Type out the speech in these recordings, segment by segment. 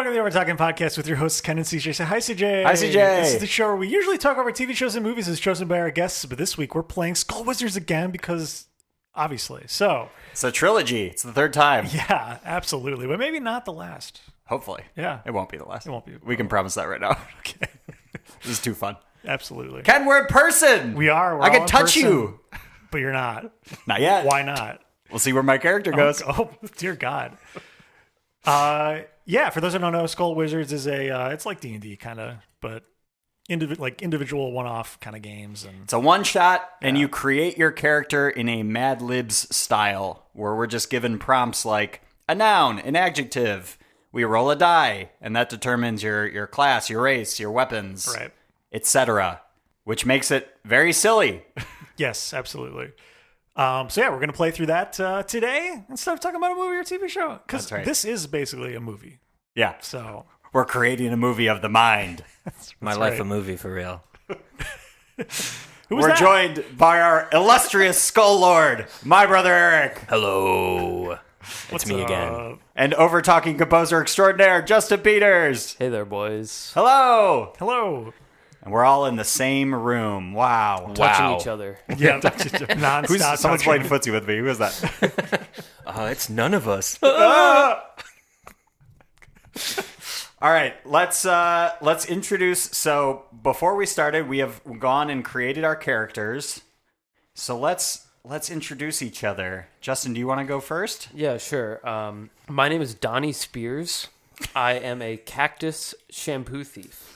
welcome to the Overtalking Podcast with your hosts, Ken and CJ. Say hi, CJ. Hi, CJ. This is the show where we usually talk over TV shows and movies as chosen by our guests, but this week we're playing Skull Wizards again because, obviously. So it's a trilogy. It's the third time. Yeah, absolutely. But maybe not the last. Hopefully. Yeah. It won't be the last. It won't be. We can promise that right now. Okay. This is too fun. Absolutely. Ken, we're in person. We are. We're I all can in touch person, you. But you're not. Not yet. Why not? We'll see where my character goes. Oh, dear God. Yeah, for those who don't know, Skull Wizards is it's like D&D kind of, but individual one-off kind of games. And it's a one-shot, and you create your character in a Mad Libs style, where we're just given prompts like a noun, an adjective. We roll a die, and that determines your class, your race, your weapons, right, etc., which makes it very silly. Yes, absolutely. So yeah, we're going to play through that today instead of talking about a movie or TV show. Because This is basically a movie. Yeah. So we're creating a movie of the mind. My life a movie for real. We're joined by our illustrious Skull Lord, my brother Eric. Hello. It's me again. And Overtalking composer extraordinaire, Justin Peters. Hey there, boys. Hello. Hello. And we're all in the same room. Wow. Touching each other. Yeah, non-stop. Someone's playing footsie with me. Who is that? It's none of us. All right, let's introduce. So before we started, we have gone and created our characters. So let's introduce each other. Justin, do you want to go first? Yeah, sure. My name is Donnie Spears. I am a cactus shampoo thief.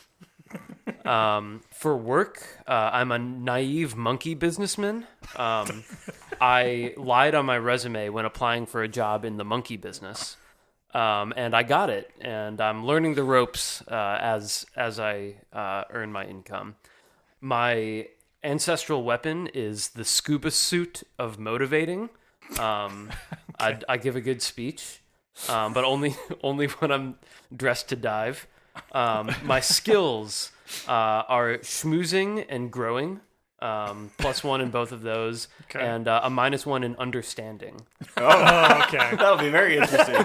For work, I'm a naive monkey businessman. I lied on my resume when applying for a job in the monkey business. And I got it, and I'm learning the ropes as I earn my income. My ancestral weapon is the scuba suit of motivating. I give a good speech, but only when I'm dressed to dive. My skills are schmoozing and growing. +1 in both of those, and a -1 in understanding. Oh, okay. That'll be very interesting.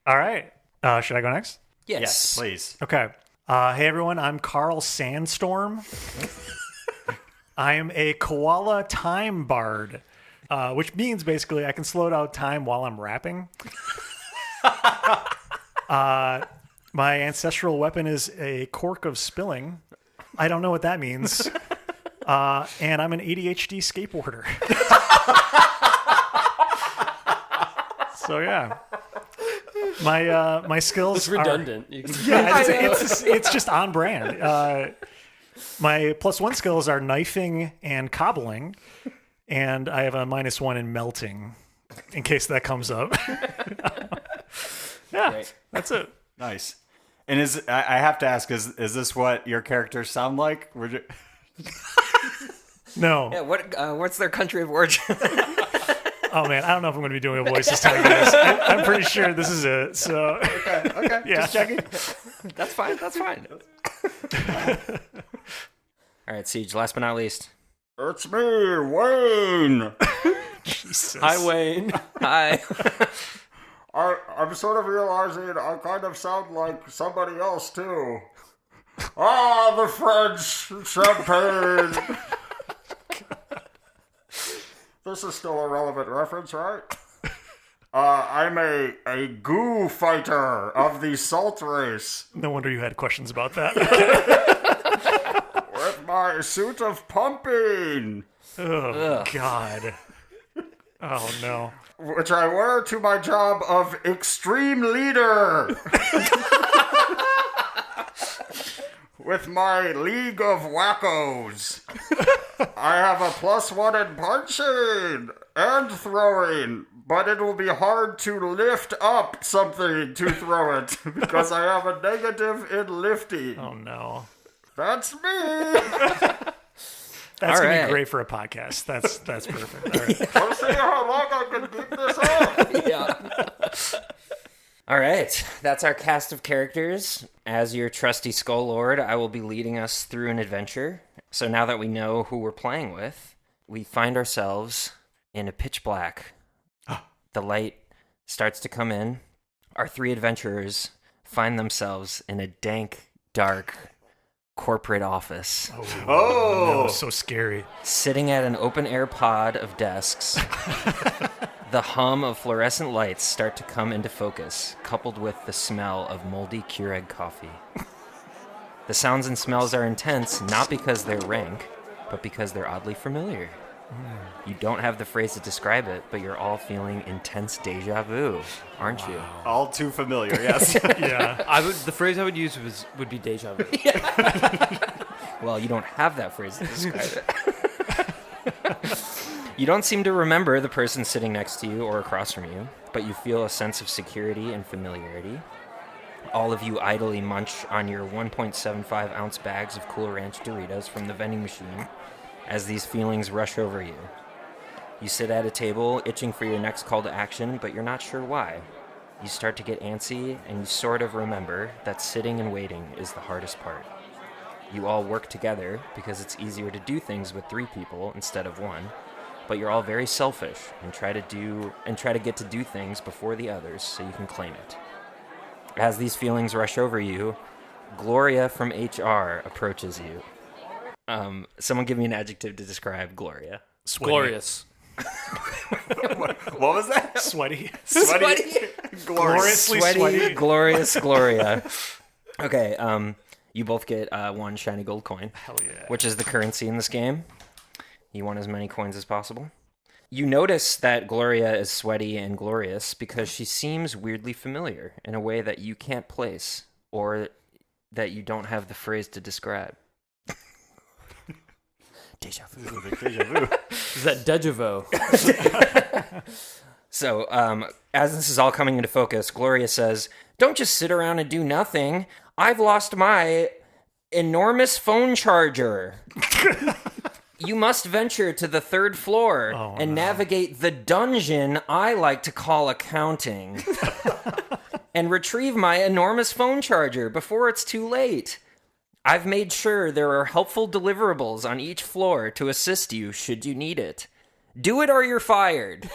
All right. Should I go next? Yes, please. Okay. Hey, everyone. I'm Carl Sandstorm. I am a koala time bard, which means basically I can slow down time while I'm rapping. My ancestral weapon is a cork of spilling. I don't know what that means. And I'm an ADHD skateboarder. So yeah. My skills It's redundant. it's just on brand. My +1 skills are knifing and cobbling, and I have a -1 in melting, in case that comes up. Yeah, Great. that's it. Nice. And I have to ask, is this what your characters sound like? No. Yeah, what's their country of origin? Oh man, I don't know if I'm going to be doing a voice this time, guys. I'm pretty sure this is it. So Okay. yeah, Just checking. That's fine. All right, Siege, last but not least. It's me, Wayne. Jesus. Hi, Wayne. Hi. I'm sort of realizing I kind of sound like somebody else, too. Ah, the French champagne. This is still a relevant reference, right? I'm a goo fighter of the salt race. No wonder you had questions about that. With my suit of pumping. Oh God. Oh no. Which I wear to my job of extreme leader. With my league of wackos. I have a +1 in punching and throwing, but it will be hard to lift up something to throw it because I have a negative in lifting. Oh no. That's me. That's All going to right. be great for a podcast. That's perfect. All right. Let's see how long I can keep this up. Yeah. All right, that's our cast of characters. As your trusty Skull Lord, I will be leading us through an adventure. So now that we know who we're playing with, we find ourselves in a pitch black. The light starts to come in. Our three adventurers find themselves in a dank, dark corporate office, No, so scary. sitting at an open-air pod of desks. The hum of fluorescent lights start to come into focus, coupled with the smell of moldy Keurig coffee. The sounds and smells are intense, not because they're rank, but because they're oddly familiar. You don't have the phrase to describe it, but you're all feeling intense deja vu, aren't you? All too familiar, yes. Yeah. The phrase I would use would be deja vu. Well, you don't have that phrase to describe it. You don't seem to remember the person sitting next to you or across from you, but you feel a sense of security and familiarity. All of you idly munch on your 1.75 ounce bags of Cool Ranch Doritos from the vending machine as these feelings rush over you. You sit at a table, itching for your next call to action, but you're not sure why. You start to get antsy, and you sort of remember that sitting and waiting is the hardest part. You all work together because it's easier to do things with 3 people instead of 1, but you're all very selfish and try to get to do things before the others so you can claim it. As these feelings rush over you, Gloria from HR approaches you. Someone give me an adjective to describe Gloria. Glorious. What was that? Sweaty. Sweaty. Gloriously sweaty. Glorious Gloria. Okay, you both get 1 shiny gold coin. Hell yeah. Which is the currency in this game. You want as many coins as possible. You notice that Gloria is sweaty and glorious because she seems weirdly familiar in a way that you can't place or that you don't have the phrase to describe. Deja vu. Deja vu. Is that deja vu? So, as this is all coming into focus, Gloria says, "Don't just sit around and do nothing. I've lost my enormous phone charger. You must venture to the 3rd floor and navigate the dungeon I like to call accounting and retrieve my enormous phone charger before it's too late. I've made sure there are helpful deliverables on each floor to assist you should you need it. Do it or you're fired."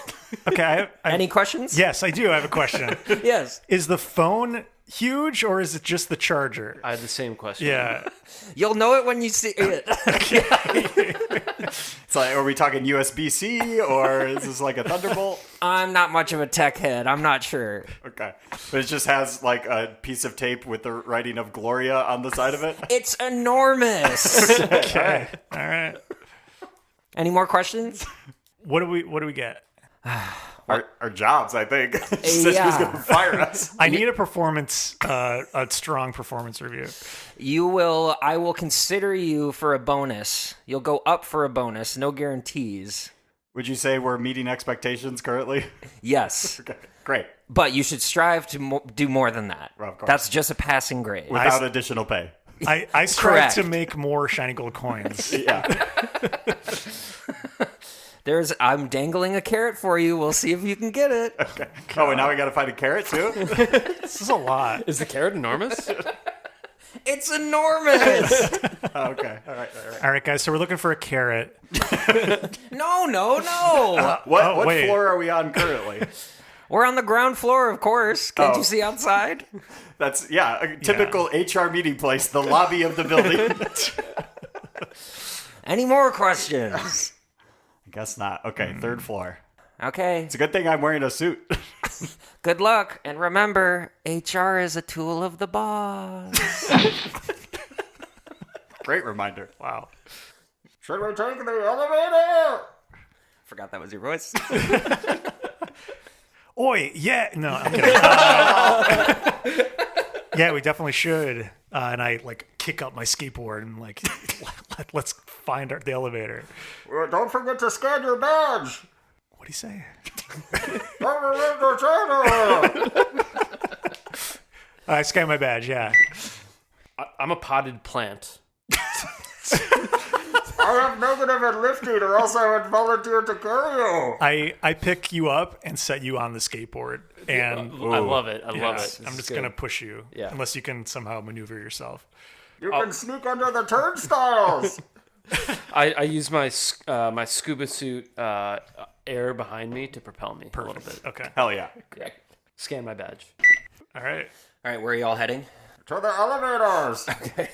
Okay. Any questions? Yes, I do have a question. Yes. Is the phone huge or is it just the charger? I had the same question. Yeah. You'll know it when you see it. It's like, are we talking USB-C or is this like a Thunderbolt? I'm not much of a tech head. I'm not sure. Okay. But it just has like a piece of tape with the writing of Gloria on the side of it? It's enormous. Okay. All right. Any more questions? What do we get? Our jobs, I think. She said she was going to fire us. I need a strong performance review. I will consider you for a bonus. You'll go up for a bonus. No guarantees. Would you say we're meeting expectations currently? Yes. Okay, great. But you should strive to do more than that. Well, of course. That's just a passing grade. Without additional pay. I strive Correct. to make more shiny gold coins. Yeah. I'm dangling a carrot for you. We'll see if you can get it. Okay. Oh, and now we got to find a carrot too? This is a lot. Is the carrot enormous? It's enormous. Okay. All right. All right, guys. So we're looking for a carrot. No. What wait. floor are we on currently? We're on the ground floor, of course. Can't Oh. you see outside? That's, a typical HR meeting place, the lobby of the building. Any more questions? I guess not. Okay, 3rd floor. Okay. It's a good thing I'm wearing a suit. Good luck. And remember, HR is a tool of the boss. Great reminder. Wow. Should we take the elevator? Forgot that was your voice. Oi, yeah. No, I'm kidding. Yeah, we definitely should. And I kick up my skateboard and let's find the elevator. Well, don't forget to scan your badge. What'd he say? I scanned my badge. Yeah. I'm a potted plant. I have negative at lifting, or else I would volunteer to carry you. I pick you up and set you on the skateboard, and I love it. I love it. I'm just gonna push you, Yeah. unless you can somehow maneuver yourself. You can sneak under the turnstiles. I use my my scuba suit air behind me to propel me a little bit. Okay. Hell yeah. Yeah. Scan my badge. All right. All right, where are you all heading? To the elevators. Okay.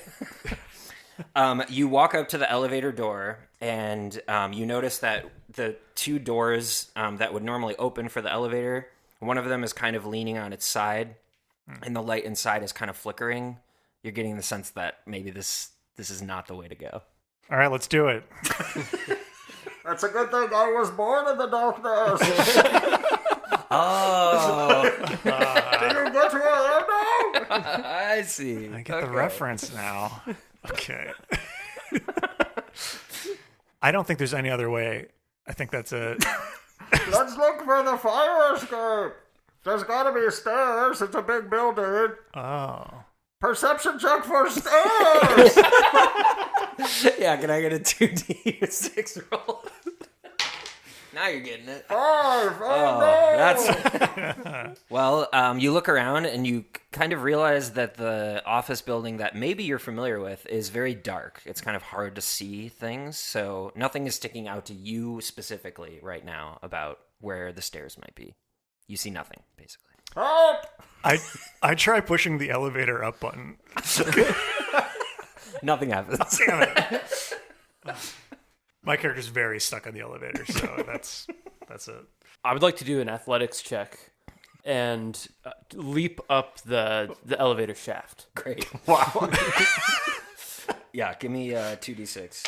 You walk up to the elevator door, and you notice that the two doors that would normally open for the elevator, one of them is kind of leaning on its side, and the light inside is kind of flickering. You're getting the sense that maybe this is not the way to go. All right, let's do it. That's a good thing I was born in the darkness. Oh, Did you get to where I am now? I see. I get the reference now. Okay. I don't think there's any other way. I think that's it. Let's look for the fire escape. There's got to be stairs. It's a big building. Oh. Perception check for stairs. Yeah, can I get a 2d6 roll? Now you're getting it. 5. Oh, no. That's well. You look around and you kind of realize that the office building that maybe you're familiar with is very dark. It's kind of hard to see things, so nothing is sticking out to you specifically right now about where the stairs might be. You see nothing, basically. Help. I try pushing the elevator up button. Nothing happens. Damn it. My character's very stuck on the elevator, so that's it. I would like to do an athletics check and leap up the elevator shaft. Great. Wow. Yeah, give me 2d6.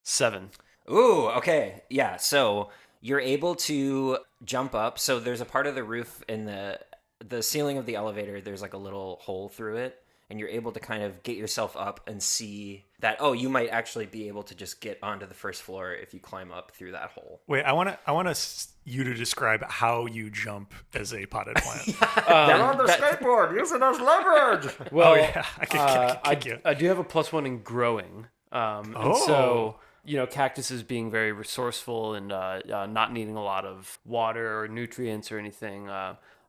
7. Ooh, okay. Yeah, so you're able to jump up. So there's a part of the roof in the ceiling of the elevator. There's like a little hole through it. And you're able to kind of get yourself up and see that, you might actually be able to just get onto the first floor if you climb up through that hole. Wait, I want you to describe how you jump as a potted plant. They're on the skateboard. Use it as leverage. Well, yeah, I can kick you. I do have a +1 in growing. And so, cactuses being very resourceful and not needing a lot of water or nutrients or anything,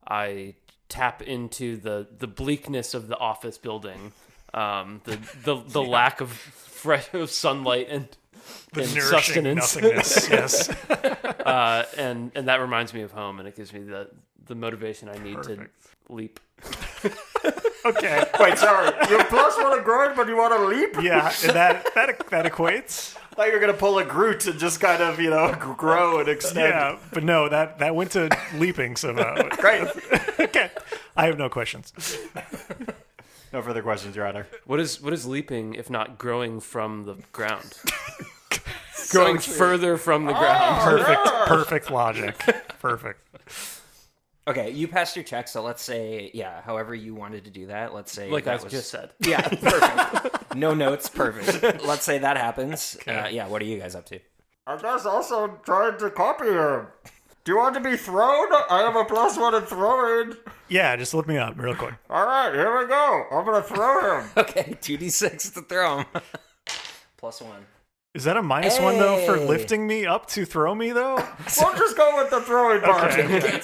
I tap into the bleakness of the office building, the lack of fresh sunlight and sustenance. Nothingness. Yes. And that reminds me of home, and it gives me the motivation I need to leap. Okay. Wait, sorry. You +1 in growing, but you want to leap? Yeah, and that equates. I thought you were going to pull a Groot and just kind of, grow and extend. Yeah, but no, that went to leaping somehow. Great. Okay. I have no questions. No further questions, Your Honor. What is leaping if not growing from the ground? Growing further from the ground. Perfect logic. Perfect. Okay, you passed your check, so let's say, however you wanted to do that. Let's say Like I that just said. Yeah, perfect. No notes, perfect. Let's say that happens. Okay. What are you guys up to? I guess also trying to copy him. Do you want to be thrown? I have a +1 in throwing. Yeah, just lift me up real quick. All right, here we go. I'm going to throw him. Okay, 2d6 to throw him. +1. Is that a -1 though for Hey. lifting me up to throw me though? We'll just go with the throwing part. Net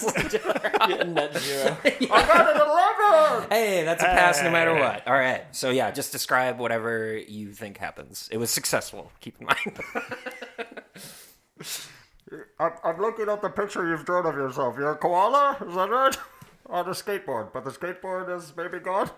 0. I got an 11. Hey, that's a pass no matter Hey. what. All right, so just describe whatever you think happens. It was successful, keep in mind. I'm looking at the picture you've drawn of yourself. You're a koala? Is that right? On a skateboard. But the skateboard is maybe gone?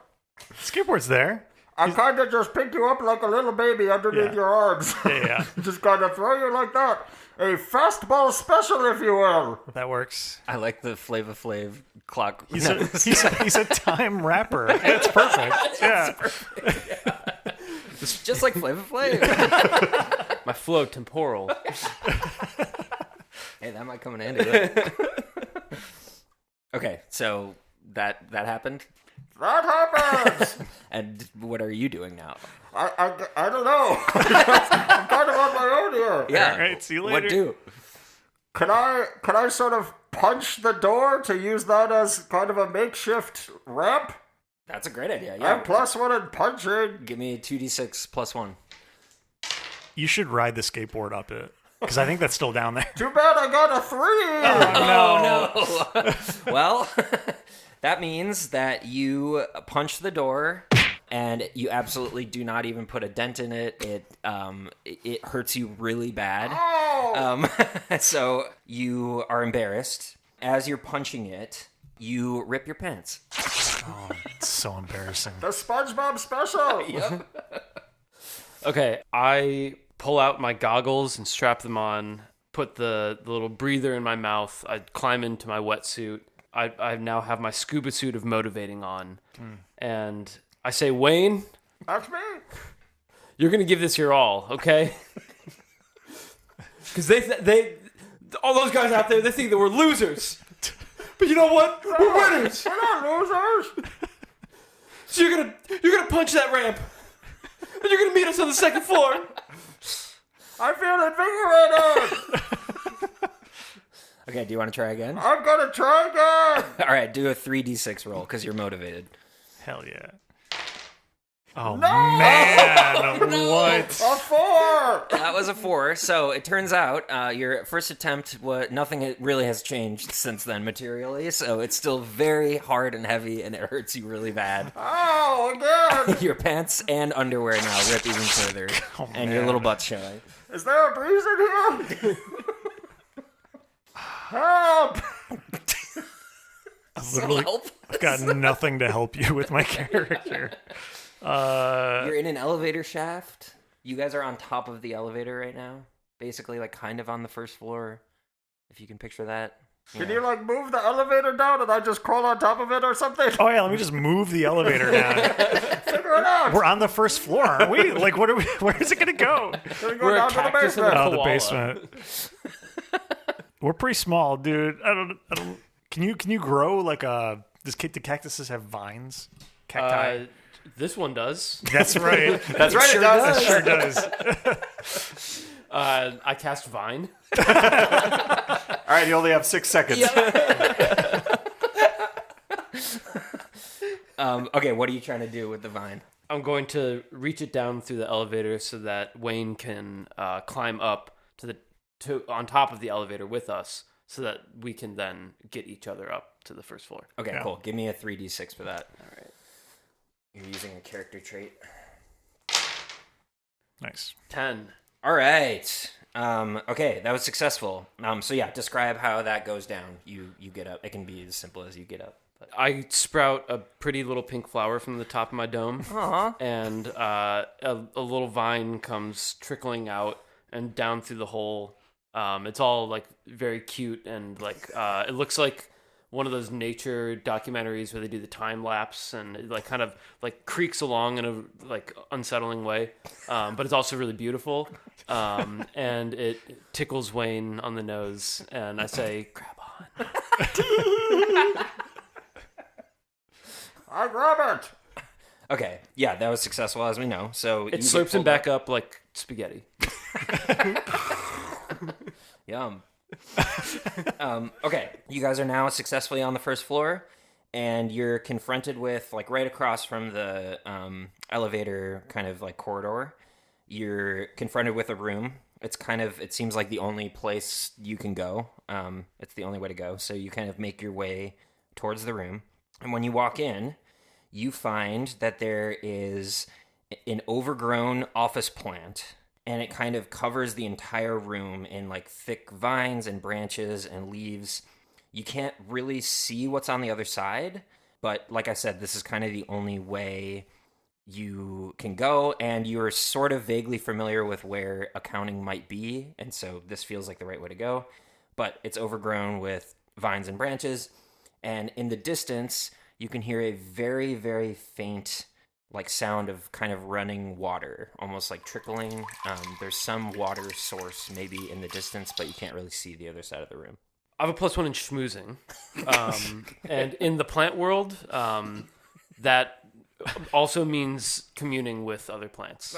Skateboard's there. I kind of just picked you up like a little baby underneath Yeah. your arms. Yeah. Just kind of throw you like that. A fastball special, if you will. That works. I like the Flava Flav clock. He's a time rapper. It's perfect. Yeah. just like Flava Flav. My flow temporal. Hey, that might come in handy. Right? Okay, so that happened. That happens. And what are you doing now? I don't know. I'm kind of on my own here. Yeah. All right, see you later. What do? Can I sort of punch the door to use that as kind of a makeshift ramp? That's a great idea. I'm Yeah. +1 in punching. Give me 2d6 +1. You should ride the skateboard up it because I think that's still down there. Too bad I got a 3. No. Well, that means that you punch the door, and you absolutely do not even put a dent in it. It hurts you really bad. Oh! So you are embarrassed. As you're punching it, You rip your pants. Oh, it's so embarrassing. The SpongeBob special. Yep. Okay, I pull out my goggles and strap them on, put the little breather in my mouth. I climb into my wetsuit. I now have my scuba suit of motivating on. And I say, Wayne, That's me. you're going to give this your all, okay? Because they all those guys out there, they think that we're losers. But you know what? We're winners. We're not losers. So you're gonna punch that ramp. And you're going to meet us on the second floor. I feel invigorated. Okay, do you want to try again? I'm going to try again. All right, do a 3d6 roll because you're motivated. Hell yeah. Oh, man. What? A 4. That was a 4. So it turns out your first attempt, nothing really has changed since then materially. So it's still very hard and heavy, and it hurts you really bad. Oh, again. Your pants and underwear now rip even further, and your little butt's showing. Is there a breeze in here? Help. Literally, I've got nothing to help you with my character. You're in an elevator shaft. You guys are on top of the elevator right now. Basically, like, kind of on the first floor, if you can picture that. Can you, like, move the elevator down and I just crawl on top of it or something? Oh, yeah, let me just move the elevator down. Figure it out. We're on the first floor, aren't we? Like, what are we? Where is it going to go? Can we go We're a down to the cactus in basement? a Oh, the koala. basement. We're pretty small, dude. I don't. Can you grow like a? Do cactuses have vines? Cacti. This one does. That's right. That's right, it does. It sure does. I cast Vine. All right, you only have 6 seconds. Okay, what are you trying to do with the vine? I'm going to reach it down through the elevator so that Wayne can climb up on top of the elevator with us, so that we can then get each other up to the first floor. Okay, Yeah. cool. Give me a 3d6 for that. All right. You're using a character trait. Nice. 10. All right. Okay, that was successful. So yeah, describe how that goes down. You get up. It can be as simple as you get up. But... I sprout a pretty little pink flower from the top of my dome. Aww. And a little vine comes trickling out and down through the hole. It's all like very cute and like it looks like one of those nature documentaries where they do the time lapse and it like kind of like creaks along in a like unsettling way, but it's also really beautiful. And it tickles Wayne on the nose, and I say, "Grab on." I grab it. Okay, yeah, that was successful as we know. So It slurps him back up like spaghetti. Yum. Okay, you guys are now successfully on the first floor, and you're confronted with, like, right across from the elevator kind of like corridor, you're confronted with a room. It seems like the only place you can go. It's the only way to go. So you kind of make your way towards the room. And when you walk in, you find that there is an overgrown office plant, and it kind of covers the entire room in like thick vines and branches and leaves. You can't really see what's on the other side, but like I said, this is kind of the only way you can go, and you're sort of vaguely familiar with where accounting might be, and so this feels like the right way to go, but it's overgrown with vines and branches, and in the distance, you can hear a very, very faint like sound of kind of running water, almost like trickling. There's some water source maybe in the distance, but you can't really see the other side of the room. I have a +1 in schmoozing, and in the plant world, that also means communing with other plants.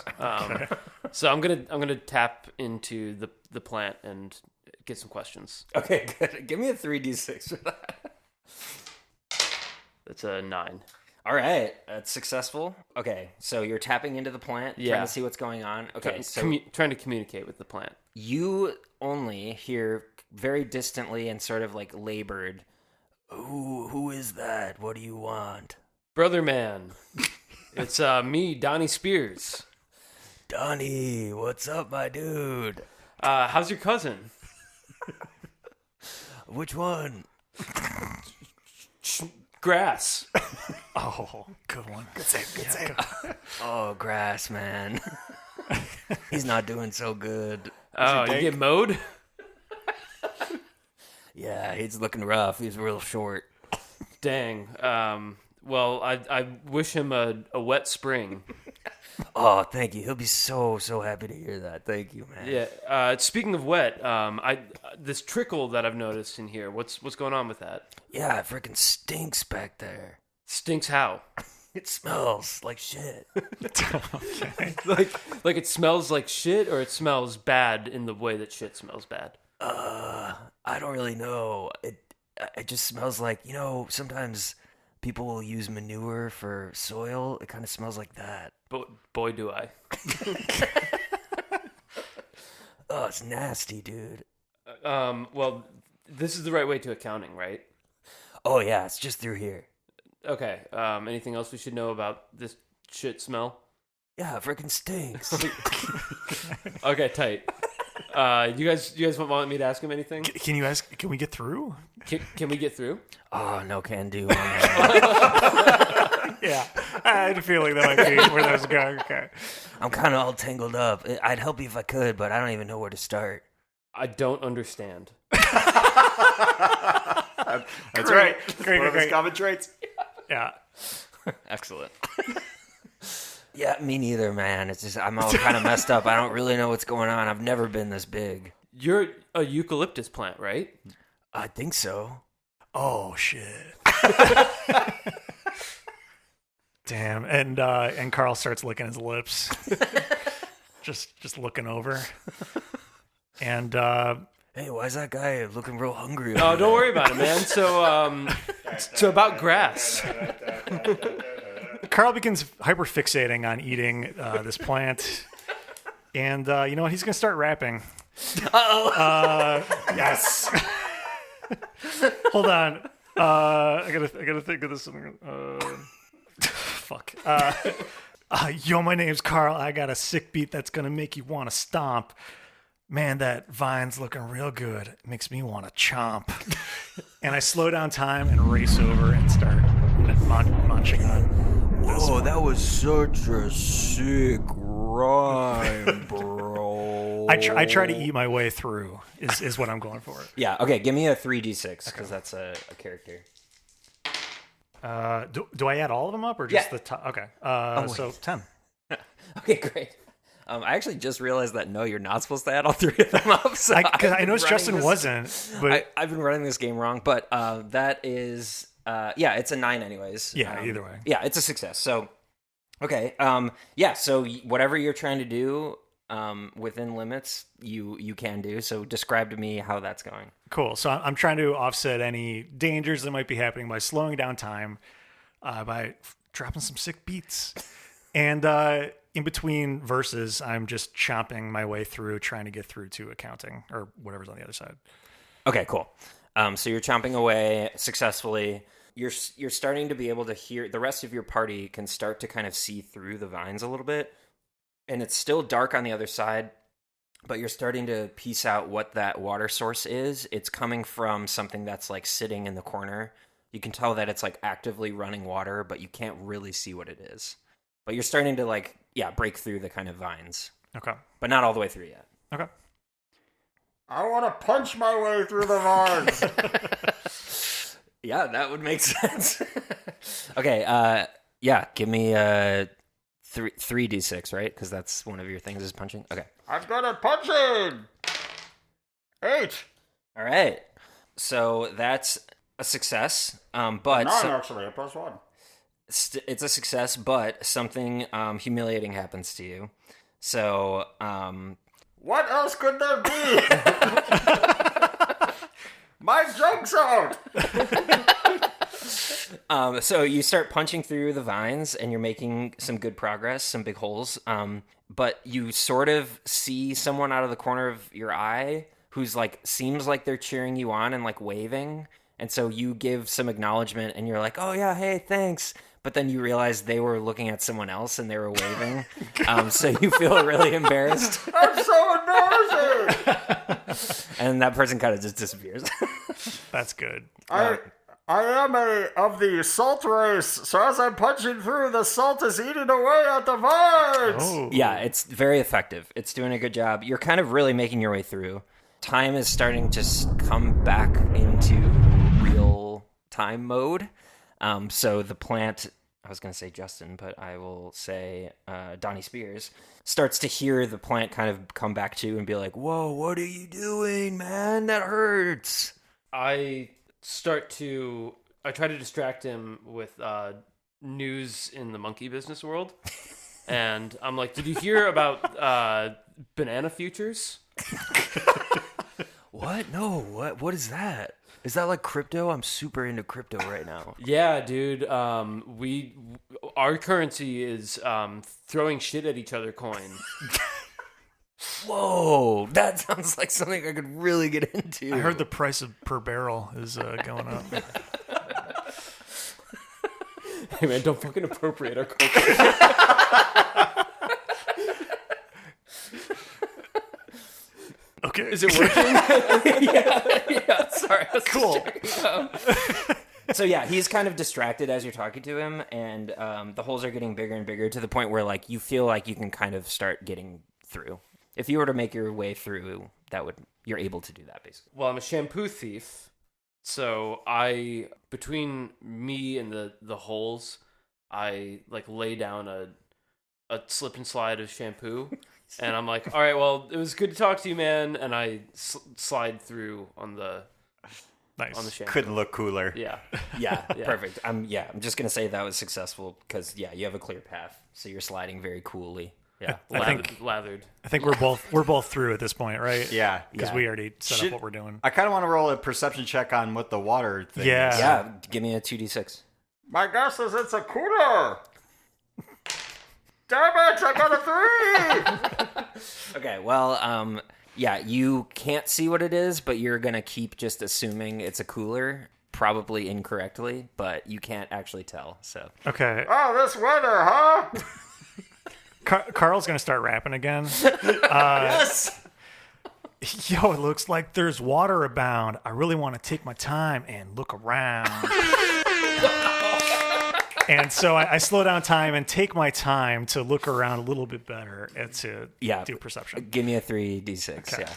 So I'm gonna tap into the plant and get some questions. Okay, good. Give me a 3d6 for that. That's a 9. All right, that's successful. Okay, so you're tapping into the plant, Yeah. trying to see what's going on. Okay, so Trying to communicate with the plant. you only hear very distantly and sort of like labored, who is that? What do you want? Brother man, it's me, Donnie Spears. Donnie, what's up, my dude? How's your cousin? Which one? Grass. Oh, good one. Good save. Good save. Oh, grass, man. He's not doing so good. Oh, you get mowed? Yeah, he's looking rough. He's real short. Dang. Well, I wish him a wet spring. Oh, thank you. He'll be so happy to hear that. Thank you, man. Yeah. Speaking of wet, this trickle that I've noticed in here. What's going on with that? Yeah, it freaking stinks back there. Stinks how? It smells like shit. Okay. Like it smells like shit, or it smells bad in the way that shit smells bad. I don't really know. It just smells like, sometimes people will use manure for soil. It kind of smells like that. But boy, do I. Oh, it's nasty, dude. Well, this is the right way to accounting, right? Oh yeah, it's just through here. Okay. Anything else we should know about this shit smell? Yeah, it freaking stinks. Okay, tight. You guys want me to ask him anything? Can you ask? Can we get through? Can we get through? Oh, no can do. On that. Yeah, I had a feeling that might be where that was going. Okay. I'm kind of all tangled up. I'd help you if I could, but I don't even know where to start. I don't understand. That's right. Great, One of his great. common traits. Yeah. Excellent. Yeah, me neither, man. It's just I'm all kind of messed up. I don't really know what's going on. I've never been this big. You're a eucalyptus plant, right? I think so. Oh shit. Damn. And Carl starts licking his lips. just looking over. And Hey, why is that guy looking real hungry? Oh, don't worry about it, man. So about grass. Carl begins hyperfixating on eating this plant. And you know what? He's going to start rapping. Yes. Hold on. I gotta think of this. Fuck. Yo, my name's Carl. I got a sick beat that's gonna make you want to stomp. Man, that vine's looking real good. It makes me want to chomp. And I slow down time and race over and start munching on. Whoa, that was such a sick rhyme, bro. I try to eat my way through. Is what I'm going for. Yeah. Okay. Give me a 3d6 because that's a character. Do I add all of them up or just Yeah. the top? Okay. wait. So 10. Okay, great. I actually just realized that no, you're not supposed to add all three of them up. So Because I I've been noticed running Justin this- wasn't, but I've been running this game wrong, but that is yeah, it's a 9 anyways. yeah, either way. Yeah, it's a success. So okay, yeah. So whatever you're trying to do within limits, you can do. So describe to me how that's going. Cool. So I'm trying to offset any dangers that might be happening by slowing down time, by dropping some sick beats. And in between verses, I'm just chomping my way through, trying to get through to accounting or whatever's on the other side. Okay, cool. So you're chomping away successfully. You're starting to be able to hear, the rest of your party can start to kind of see through the vines a little bit. And it's still dark on the other side, but you're starting to piece out what that water source is. It's coming from something that's like sitting in the corner. You can tell that it's like actively running water, but you can't really see what it is. But you're starting to like, yeah, break through the kind of vines, Okay. but not all the way through yet. Okay. I want to punch my way through the vines. Yeah, that would make sense. Okay, yeah, give me 3d6, right? Because that's one of your things is punching. Okay. I'm good at punching. 8. All right. So that's a success. But 9 actually, a +1. it's a success, but something humiliating happens to you. So, What else could there be? My joke's out. so you start punching through the vines, and you're making some good progress, some big holes. But you sort of see someone out of the corner of your eye who's like seems like they're cheering you on and like waving, and so you give some acknowledgement, and you're like, "Oh yeah, hey, thanks." But then you realize they were looking at someone else and they were waving, so you feel really embarrassed, That's so embarrassing. and that person kind of just disappears. That's good. I I am of the salt race, so as I'm punching through, the salt is eating away at the vines. Oh. Yeah, it's very effective. It's doing a good job. You're kind of really making your way through. Time is starting to come back into real time mode. So the plant, I was going to say Justin, but I will say Donnie Spears, starts to hear the plant kind of come back to and be like, whoa, what are you doing, man? That hurts. I try to distract him with news in the monkey business world. And I'm like, did you hear about banana futures? What? No, what is that? Is that like crypto? I'm super into crypto right now. Yeah, dude. Our currency is throwing shit at each other coin. Whoa, that sounds like something I could really get into. I heard the price per barrel is going up. Hey man, don't fucking appropriate our culture. Okay. Is it working? yeah, sorry. Cool. So yeah, he's kind of distracted as you're talking to him, and the holes are getting bigger and bigger to the point where like you feel like you can kind of start getting through. If you were to make your way through, you're able to do that basically. Well, I'm a shampoo thief, so between me and the holes, I like lay down a slip and slide of shampoo, and I'm like, all right, well, it was good to talk to you, man, and I slide through on the shampoo. Couldn't look cooler. Yeah. Yeah, perfect. I'm just gonna say that was successful because you have a clear path, so you're sliding very coolly. Yeah, lathered. I think we're both through at this point, right? Yeah. Because we already set up what we're doing. I kind of want to roll a perception check on what the water thing is. Yeah, give me a 2d6. My guess is it's a cooler. Damn it, I got a 3! Okay, well, you can't see what it is, but you're gonna keep just assuming it's a cooler, probably incorrectly, but you can't actually tell. So Okay. Oh, this weather, huh? Carl's going to start rapping again. Yes! Yo, it looks like there's water abound. I really want to take my time and look around. And so I slow down time and take my time to look around a little bit better and to do perception. Give me a 3d6, yeah.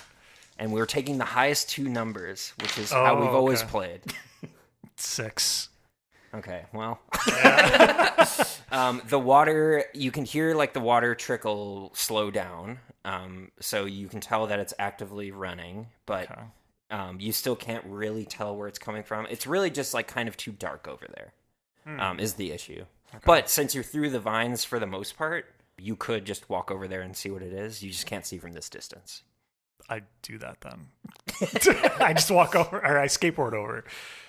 And we're taking the highest two numbers, which is how we've always played. 6. Okay, well. The water, you can hear like the water trickle slow down. So you can tell that it's actively running, but you still can't really tell where it's coming from. It's really just like kind of too dark over there, is the issue. Okay. But since you're through the vines for the most part, you could just walk over there and see what it is. You just can't see from this distance. I do that then. I just walk over, or I skateboard over.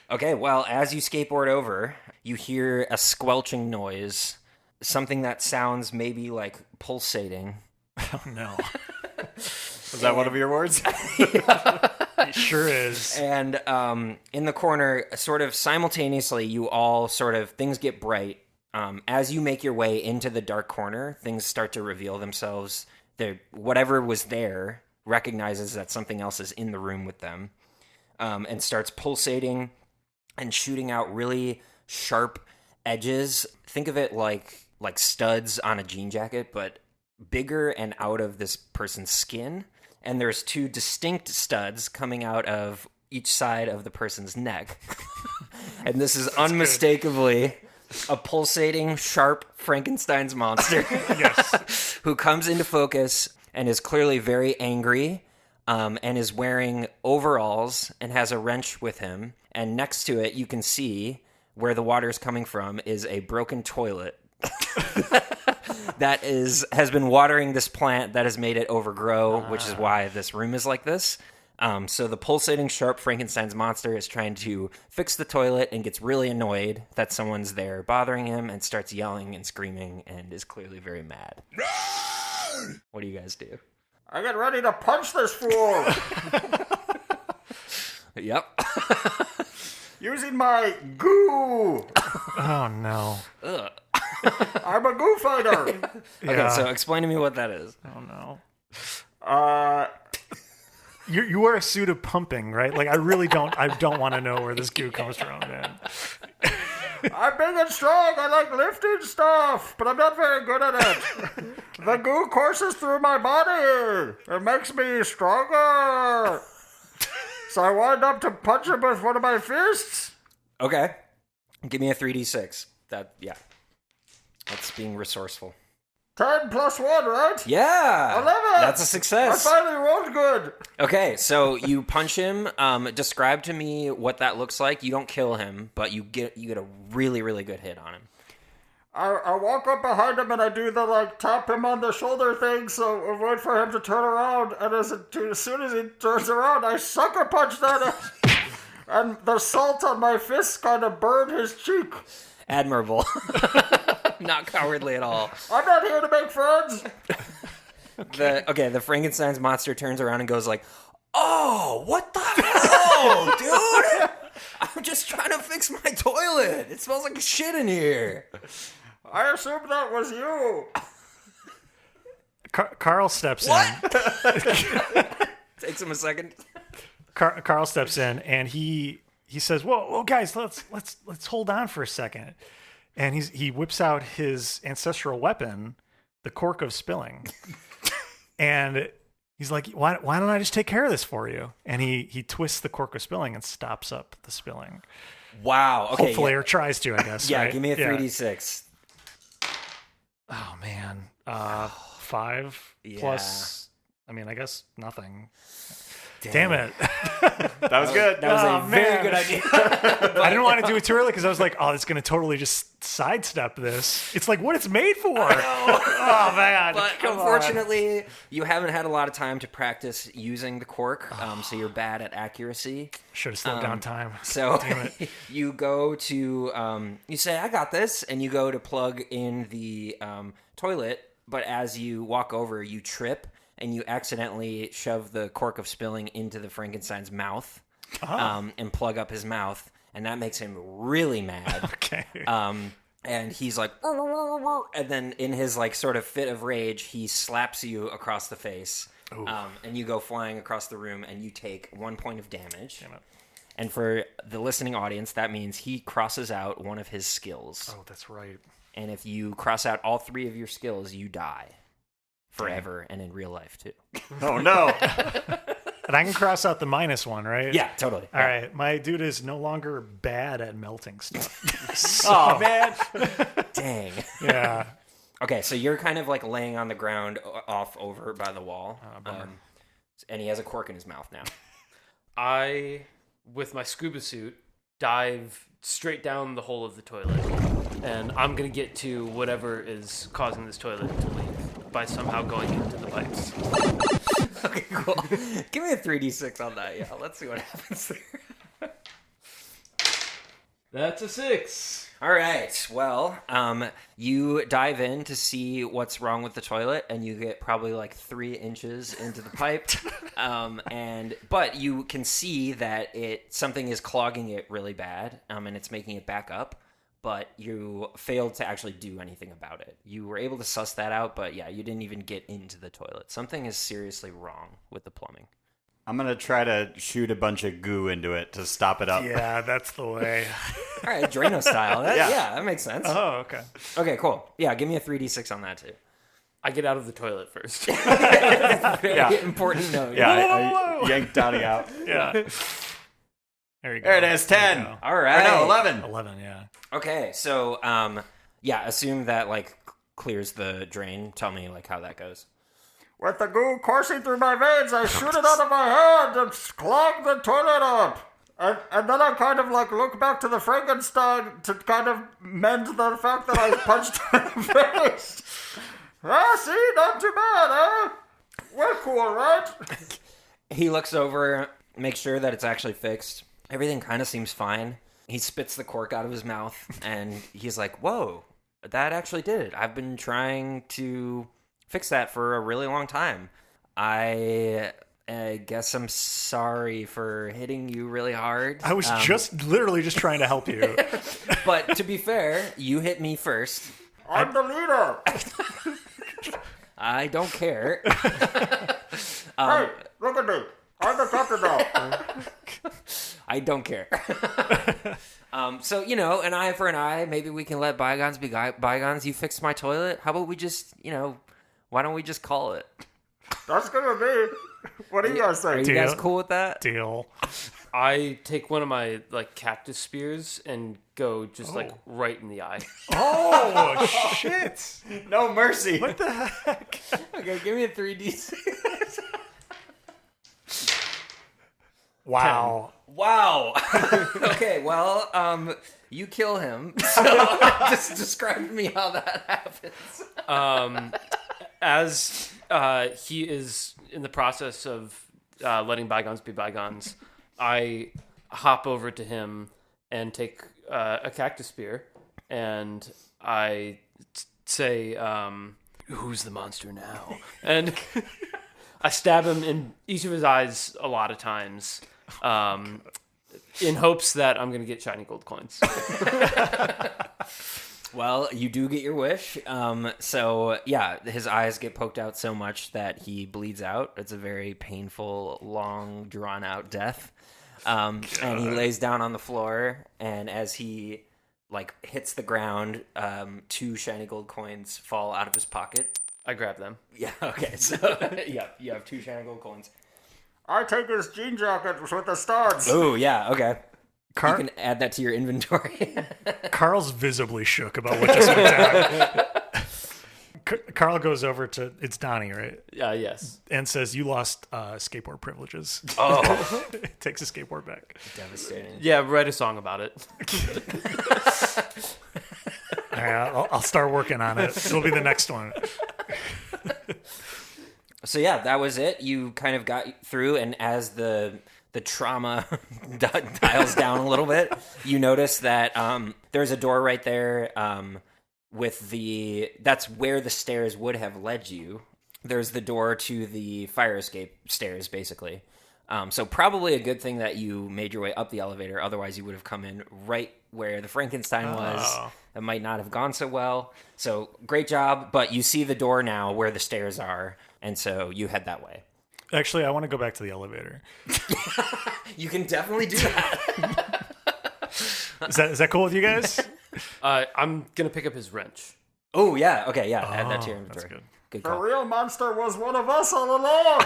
Okay, well, as you skateboard over, you hear a squelching noise, something that sounds maybe like pulsating. Oh, no. Was that one of your words? It sure is. And in the corner, sort of simultaneously, you all things get bright. As you make your way into the dark corner, things start to reveal themselves. Whatever was there recognizes that something else is in the room with them, and starts pulsating and shooting out really sharp edges. Think of it like studs on a jean jacket, but bigger and out of this person's skin. And there's two distinct studs coming out of each side of the person's neck. And this is unmistakably a pulsating, sharp Frankenstein's monster. Yes. Who comes into focus and is clearly very angry, and is wearing overalls and has a wrench with him. And next to it, you can see where the water is coming from is a broken toilet that has been watering this plant that has made it overgrow, which is why this room is like this. So the pulsating, sharp Frankenstein's monster is trying to fix the toilet and gets really annoyed that someone's there bothering him and starts yelling and screaming and is clearly very mad. What do you guys do? I get ready to punch this fool. Yep. Using my goo. Oh, no. Ugh. I'm a goo fighter. Yeah. Okay, so explain to me what that is. Oh, no. You wear a suit of pumping, right? Like I don't want to know where this goo comes from, man. I'm big and strong. I like lifting stuff, but I'm not very good at it. The goo courses through my body. It makes me stronger. So I wind up to punch him with one of my fists. Okay. Give me a 3d6. That's being resourceful. 10 plus 1, right? Yeah. 11. That's a success. I finally rolled good. Okay, so you punch him. Describe to me what that looks like. You don't kill him, but you get a really, really good hit on him. I walk up behind him and I do the tap him on the shoulder thing, so I wait for him to turn around. And as soon as he turns around, I sucker punch that, and the salt on my fist kind of burned his cheek. Admirable. Not cowardly at all. I'm not here to make friends. The Frankenstein's monster turns around and goes like, "Oh, what the hell, dude? I'm just trying to fix my toilet. It smells like shit in here." I assumed that was you. Carl steps in. Takes him a second. Carl steps in and he says, "Whoa, guys, let's hold on for a second." And he whips out his ancestral weapon, the cork of spilling, and he's like, "Why don't I just take care of this for you?" And he twists the cork of spilling and stops up the spilling. Wow. Okay. Hopefully, or tries to, I guess. Yeah. Right? Give me a 3d6. Oh man, 5 plus. I mean, I guess nothing. Damn it. That was good. That was a very man. good idea. I didn't want to do it too early because I was like, oh, it's going to totally just sidestep this. It's like what it's made for. Oh, man. But Come unfortunately, you haven't had a lot of time to practice using the cork, so you're bad at accuracy. Should have slowed down time. So Damn it. you go to, you say, "I got this," and you go to plug in the toilet, but as you walk over, you trip, and you accidentally shove the cork of spilling into the Frankenstein's mouth and plug up his mouth, and that makes him really mad. Okay. And he's like, and then in his sort of fit of rage, he slaps you across the face, and you go flying across the room, and you take 1 point of damage. Damn it. And for the listening audience, that means he crosses out one of his skills. Oh, that's right. And if you cross out all 3 of your skills, you die. Forever and in real life, too. Oh, no. And I can cross out the -1, right? Yeah, totally. All right. My dude is no longer bad at melting stuff. Oh, man. Dang. Yeah. Okay, so you're kind of laying on the ground off over by the wall. And he has a cork in his mouth now. I, with my scuba suit, dive straight down the hole of the toilet. And I'm going to get to whatever is causing this toilet to leak by somehow going into the pipes. Okay, cool. Give me a 3d6 on that. Yeah, let's see what happens there. That's a 6. All right. Well, you dive in to see what's wrong with the toilet, and you get probably 3 inches into the pipe. But you can see that something is clogging it really bad, and it's making it back up. But you failed to actually do anything about it. You were able to suss that out, but yeah, you didn't even get into the toilet. Something is seriously wrong with the plumbing. I'm going to try to shoot a bunch of goo into it to stop it up. Yeah, that's the way. All right, Drano style. Yeah, that makes sense. Oh, okay. Okay, cool. Yeah, give me a 3d6 on that, too. I get out of the toilet first. Very important note. Yeah, I yanked Donnie out. Yeah. There you go. There it is, 10. There you go. All right. Or no, 11. 11, yeah. Okay, so, assume that, clears the drain. Tell me, how that goes. With the goo coursing through my veins, I shoot it out of my hand and clog the toilet up. And then I kind of look back to the Frankenstein to kind of mend the fact that I punched her in the face. See, not too bad, huh? We're cool, right? He looks over, makes sure that it's actually fixed. Everything kind of seems fine. He spits the cork out of his mouth, and he's like, "Whoa, that actually did it. I've been trying to fix that for a really long time. I guess I'm sorry for hitting you really hard. I was literally just trying to help you. But to be fair, you hit me first. I'm the leader. I don't care. Hey, look at me. I'm the captain now. I don't care. So, an eye for an eye. Maybe we can let bygones be bygones. You fixed my toilet. How about we just, why don't we just call it? That's gonna be. What do you guys Are think? you guys cool with that? Deal. I take one of my cactus spears and go just right in the eye. Oh, shit. No mercy. What the heck? Okay, give me a 3D. Wow. Wow. Okay, well, you kill him. So just describe to me how that happens. As he is in the process of letting bygones be bygones, I hop over to him and take a cactus spear, and I say, "Who's the monster now?" And I stab him in each of his eyes a lot of times, in hopes that I'm going to get shiny gold coins. Well, you do get your wish. So, yeah, his eyes get poked out so much that he bleeds out. It's a very painful, long, drawn-out death. And he lays down on the floor, and as he, hits the ground, 2 shiny gold coins fall out of his pocket. I grab them. Yeah, okay, so, yeah, you have 2 shiny gold coins. I take his jean jacket with the studs. Oh, yeah, okay. Car- You can add that to your inventory. Carl's visibly shook about what just went down. Carl goes over to, it's Donnie, right? Yes. And says, "You lost skateboard privileges." Oh, Takes his skateboard back. devastating. Yeah, write a song about it. All right, I'll start working on it. It'll be the next one. So yeah, that was it. You kind of got through, and as the trauma dials down a little bit, you notice that there's a door right there that's where the stairs would have led you. There's the door to the fire escape stairs, basically. So probably a good thing that you made your way up the elevator. Otherwise, you would have come in right where the Frankenstein was. It might not have gone so well. So great job, but you see the door now where the stairs are, and so you head that way. Actually, I want to go back to the elevator. You can definitely do that. Is that cool with you guys? I'm going to pick up his wrench. Oh, yeah. Okay, yeah. Add that to your That's inventory. good. Good The call. real monster was one of us all along.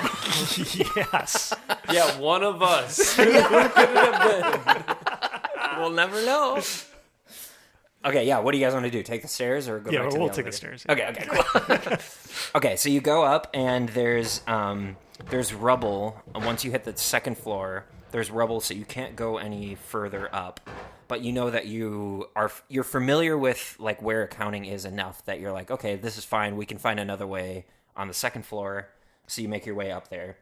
Yes. Yeah, one of us. We'll never know. Okay, yeah. What do you guys want to do? Take the stairs or go Yeah, back to the we'll elevator? take the stairs. Okay, cool. Okay, so you go up, and there's rubble. Once you hit the second floor, there's rubble, so you can't go any further up. But you know that you're familiar with where accounting is enough that you're like, okay, this is fine. We can find another way on the second floor. So you make your way up there.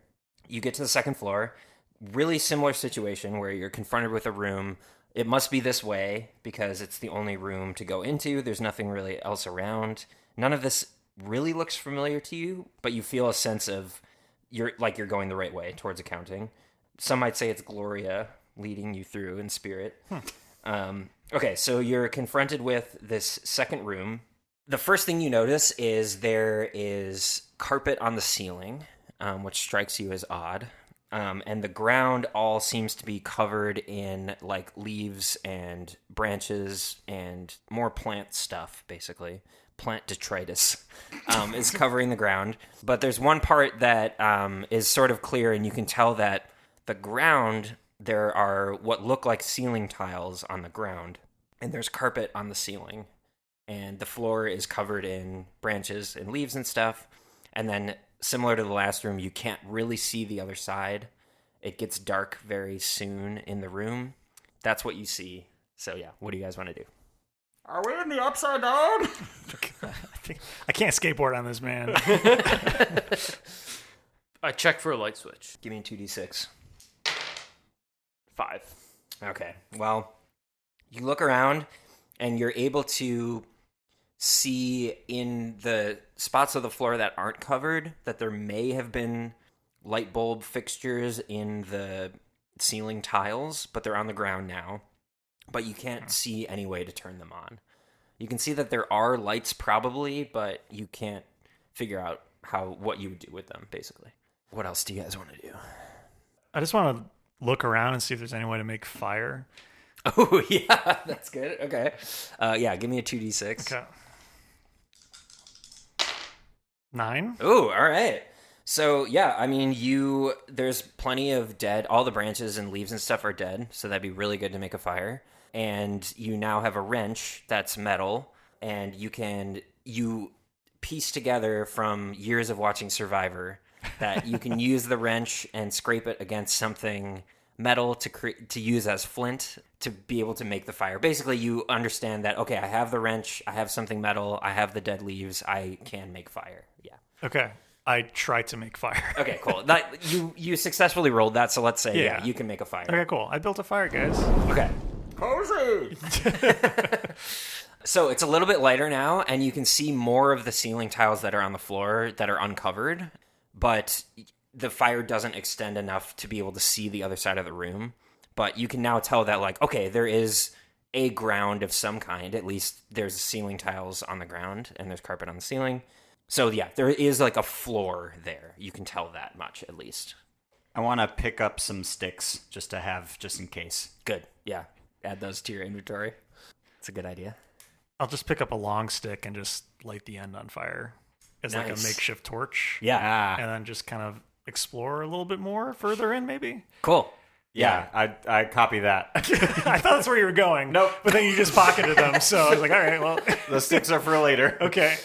You get to the second floor. Really similar situation where you're confronted with a room. It must be this way because it's the only room to go into. There's nothing really else around. None of this really looks familiar to you, but you feel a sense of you're going the right way towards accounting. Some might say it's Gloria leading you through in spirit. Okay, so you're confronted with this second room. The first thing you notice is there is carpet on the ceiling, which strikes you as odd. And the ground all seems to be covered in leaves and branches and more plant stuff, basically. Plant detritus is covering the ground. But there's one part that is sort of clear, and you can tell that the ground, there are what look like ceiling tiles on the ground, and there's carpet on the ceiling. And the floor is covered in branches and leaves and stuff. And then, similar to the last room, you can't really see the other side. It gets dark very soon in the room. That's what you see. So yeah, what do you guys want to do? Are we in the upside down? I can't skateboard on this, man. I check for a light switch. Give me a 2d6. 5. Okay, well, you look around and you're able to see in the spots of the floor that aren't covered that there may have been light bulb fixtures in the ceiling tiles, but they're on the ground now. But you can't see any way to turn them on. You can see that there are lights probably, but you can't figure out what you would do with them, basically. What else do you guys want to do? I just want to look around and see if there's any way to make fire. Oh, yeah, that's good. Okay. Yeah, give me a 2d6. Okay. 9. Oh, all right. So, yeah, I mean, there's plenty of dead. All the branches and leaves and stuff are dead, so that'd be really good to make a fire. And you now have a wrench that's metal, and you piece together from years of watching Survivor that you can use the wrench and scrape it against something metal to use as flint to be able to make the fire. Basically, you understand that, okay, I have the wrench, I have something metal, I have the dead leaves, I can make fire. Yeah. Okay. I try to make fire. Okay, cool. You successfully rolled that, so let's say, yeah, you can make a fire. Okay, cool. I built a fire, guys. Okay. Cozy! So it's a little bit lighter now, and you can see more of the ceiling tiles that are on the floor that are uncovered, but the fire doesn't extend enough to be able to see the other side of the room. But you can now tell that, like, okay, there is a ground of some kind. At least there's ceiling tiles on the ground, and there's carpet on the ceiling. So, yeah, there is, like, a floor there. You can tell that much, at least. I want to pick up some sticks just to have, just in case. Good, yeah. Add those to your inventory. It's a good idea. I'll just pick up a long stick and just light the end on fire as like a Nice. makeshift torch. Yeah. And then just kind of explore a little bit more further in, maybe. Cool. Yeah, I copy that. I thought that's where you were going. Nope. But then you just pocketed them. So I was like, all right, well, The sticks are for later. okay.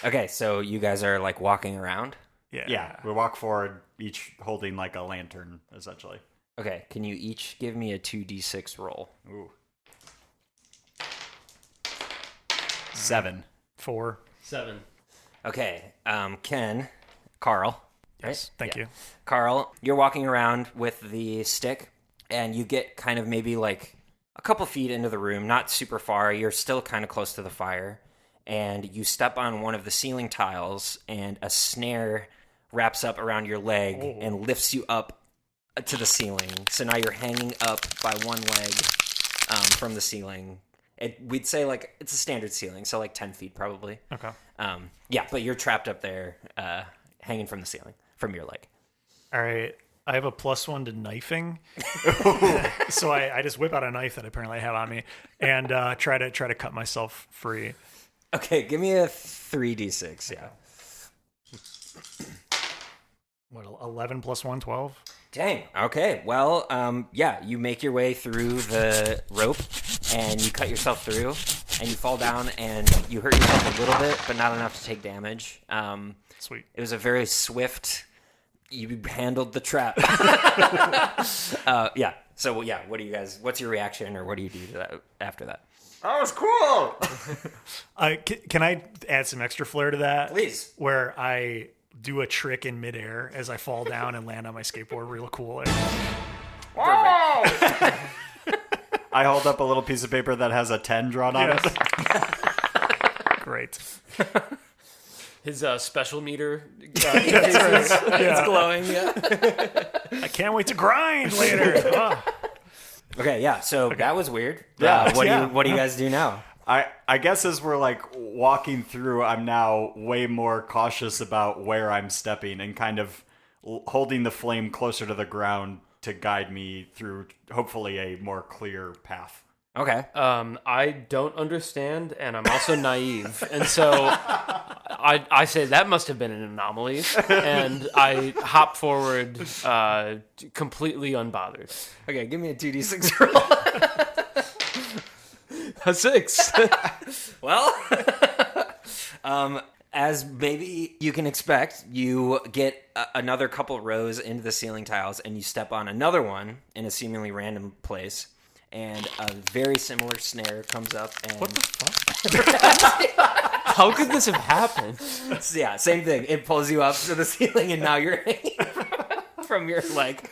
Okay, so you guys are, like, walking around? Yeah, we walk forward, each holding like a lantern, essentially. Okay, can you each give me a 2d6 roll? Ooh. 7. 4. 7. Okay, Carl. Yes. Thank you. Carl, you're walking around with the stick, and you get kind of maybe like a couple feet into the room, not super far. You're still kind of close to the fire, and you step on one of the ceiling tiles, and a snare wraps up around your leg and lifts you up to the ceiling. So now you're hanging up by one leg from the ceiling. We'd say like it's a standard ceiling, so like 10 feet probably. Okay. Yeah, but you're trapped up there, hanging from the ceiling, from your leg. All right. I have a +1 to knifing. So I just whip out a knife that apparently I have on me and try to cut myself free. Okay, give me a 3d6, yeah. What, 11 + 1, 12? Dang. Okay. Well, yeah, you make your way through the rope and you cut yourself through and you fall down and you hurt yourself a little bit, but not enough to take damage. Sweet. It was a very swift, you handled the trap. Yeah. So, yeah, what's your reaction or what do you do to that after that? That was cool! Can I add some extra flair to that? Please. Where I do a trick in midair as I fall down and land on my skateboard real cool. Wow! I hold up a little piece of paper that has a 10 drawn on it. Great. His special meter it's glowing. Yeah. I can't wait to grind later. Oh. Okay, yeah, so that was weird. Yeah. What do you guys do now? I guess as we're like walking through, I'm now way more cautious about where I'm stepping and kind of holding the flame closer to the ground to guide me through hopefully a more clear path. Okay. I don't understand, and I'm also naive, and so I say that must have been an anomaly, and I hop forward completely unbothered. Okay, give me a 2d6 roll. A 6. Well, as maybe you can expect, you get another couple rows into the ceiling tiles, and you step on another one in a seemingly random place, and a very similar snare comes up. And What the fuck? How could this have happened? yeah, same thing. It pulls you up to the ceiling, and now you're hanging from your leg.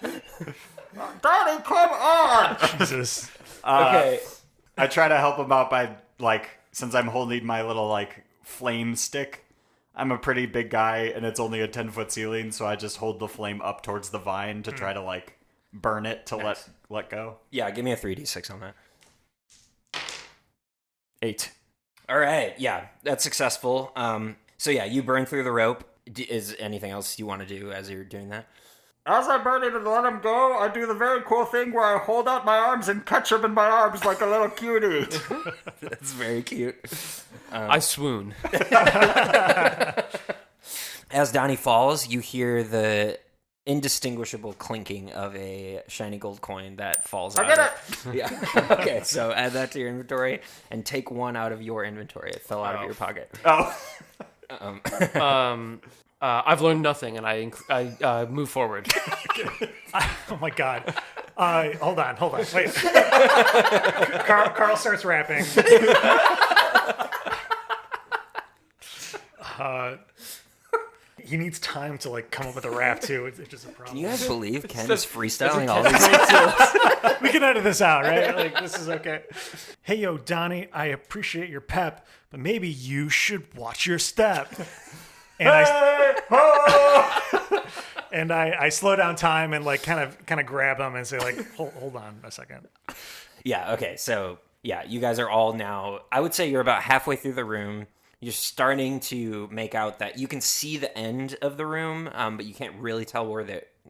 Daddy, come on! Jesus. Okay. I try to help him out by, like, since I'm holding my little, like, flame stick, I'm a pretty big guy, and it's only a 10-foot ceiling, so I just hold the flame up towards the vine to try to, like, burn it to let go. Yeah, give me a 3d6 on that. 8. All right. Yeah, that's successful. So yeah, you burn through the rope. Is anything else you want to do as you're doing that? As I'm ready to let him go, I do the very cool thing where I hold out my arms and catch him in my arms like a little cutie. That's very cute. I swoon. As Donnie falls, you hear the indistinguishable clinking of a shiny gold coin that falls out. I get it. Yeah. Okay, so add that to your inventory and take one out of your inventory. It fell out of your pocket. Oh. I've learned nothing, and I move forward. Oh my god. Hold on. Wait. Carl starts rapping. He needs time to like come up with a rap too. It's just a problem. Can you guys believe Ken is freestyling all these? We can edit this out, right? Like, this is okay. Hey, yo, Donnie, I appreciate your pep, but maybe you should watch your step. And I slow down time and like kind of grab him and say like, hold on a second. Yeah. Okay. So yeah, you guys are all now. I would say you're about halfway through the room. You're starting to make out that you can see the end of the room, but you can't really tell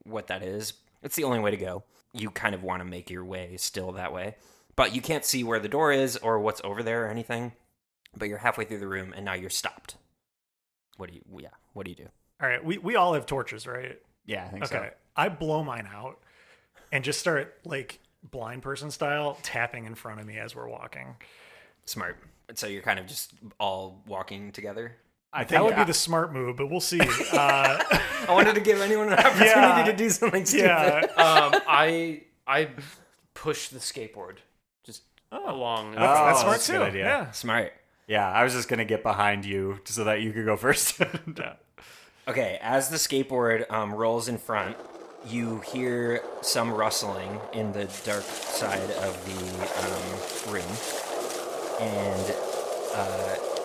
what that is. It's the only way to go. You kind of want to make your way still that way, but you can't see where the door is or what's over there or anything. But you're halfway through the room and now you're stopped. What do you do? All right, we all have torches, right? Yeah, I think so. Okay, I blow mine out and just start like blind person style tapping in front of me as we're walking. Smart. So you're kind of just all walking together? I think That would be the smart move, but we'll see. I wanted to give anyone an opportunity to do something stupid. Yeah. I push the skateboard just along. That's smart that's a too. good idea. Yeah. Smart. Yeah, I was just going to get behind you so that you could go first. Yeah. Okay, as the skateboard rolls in front, you hear some rustling in the dark side of the room. And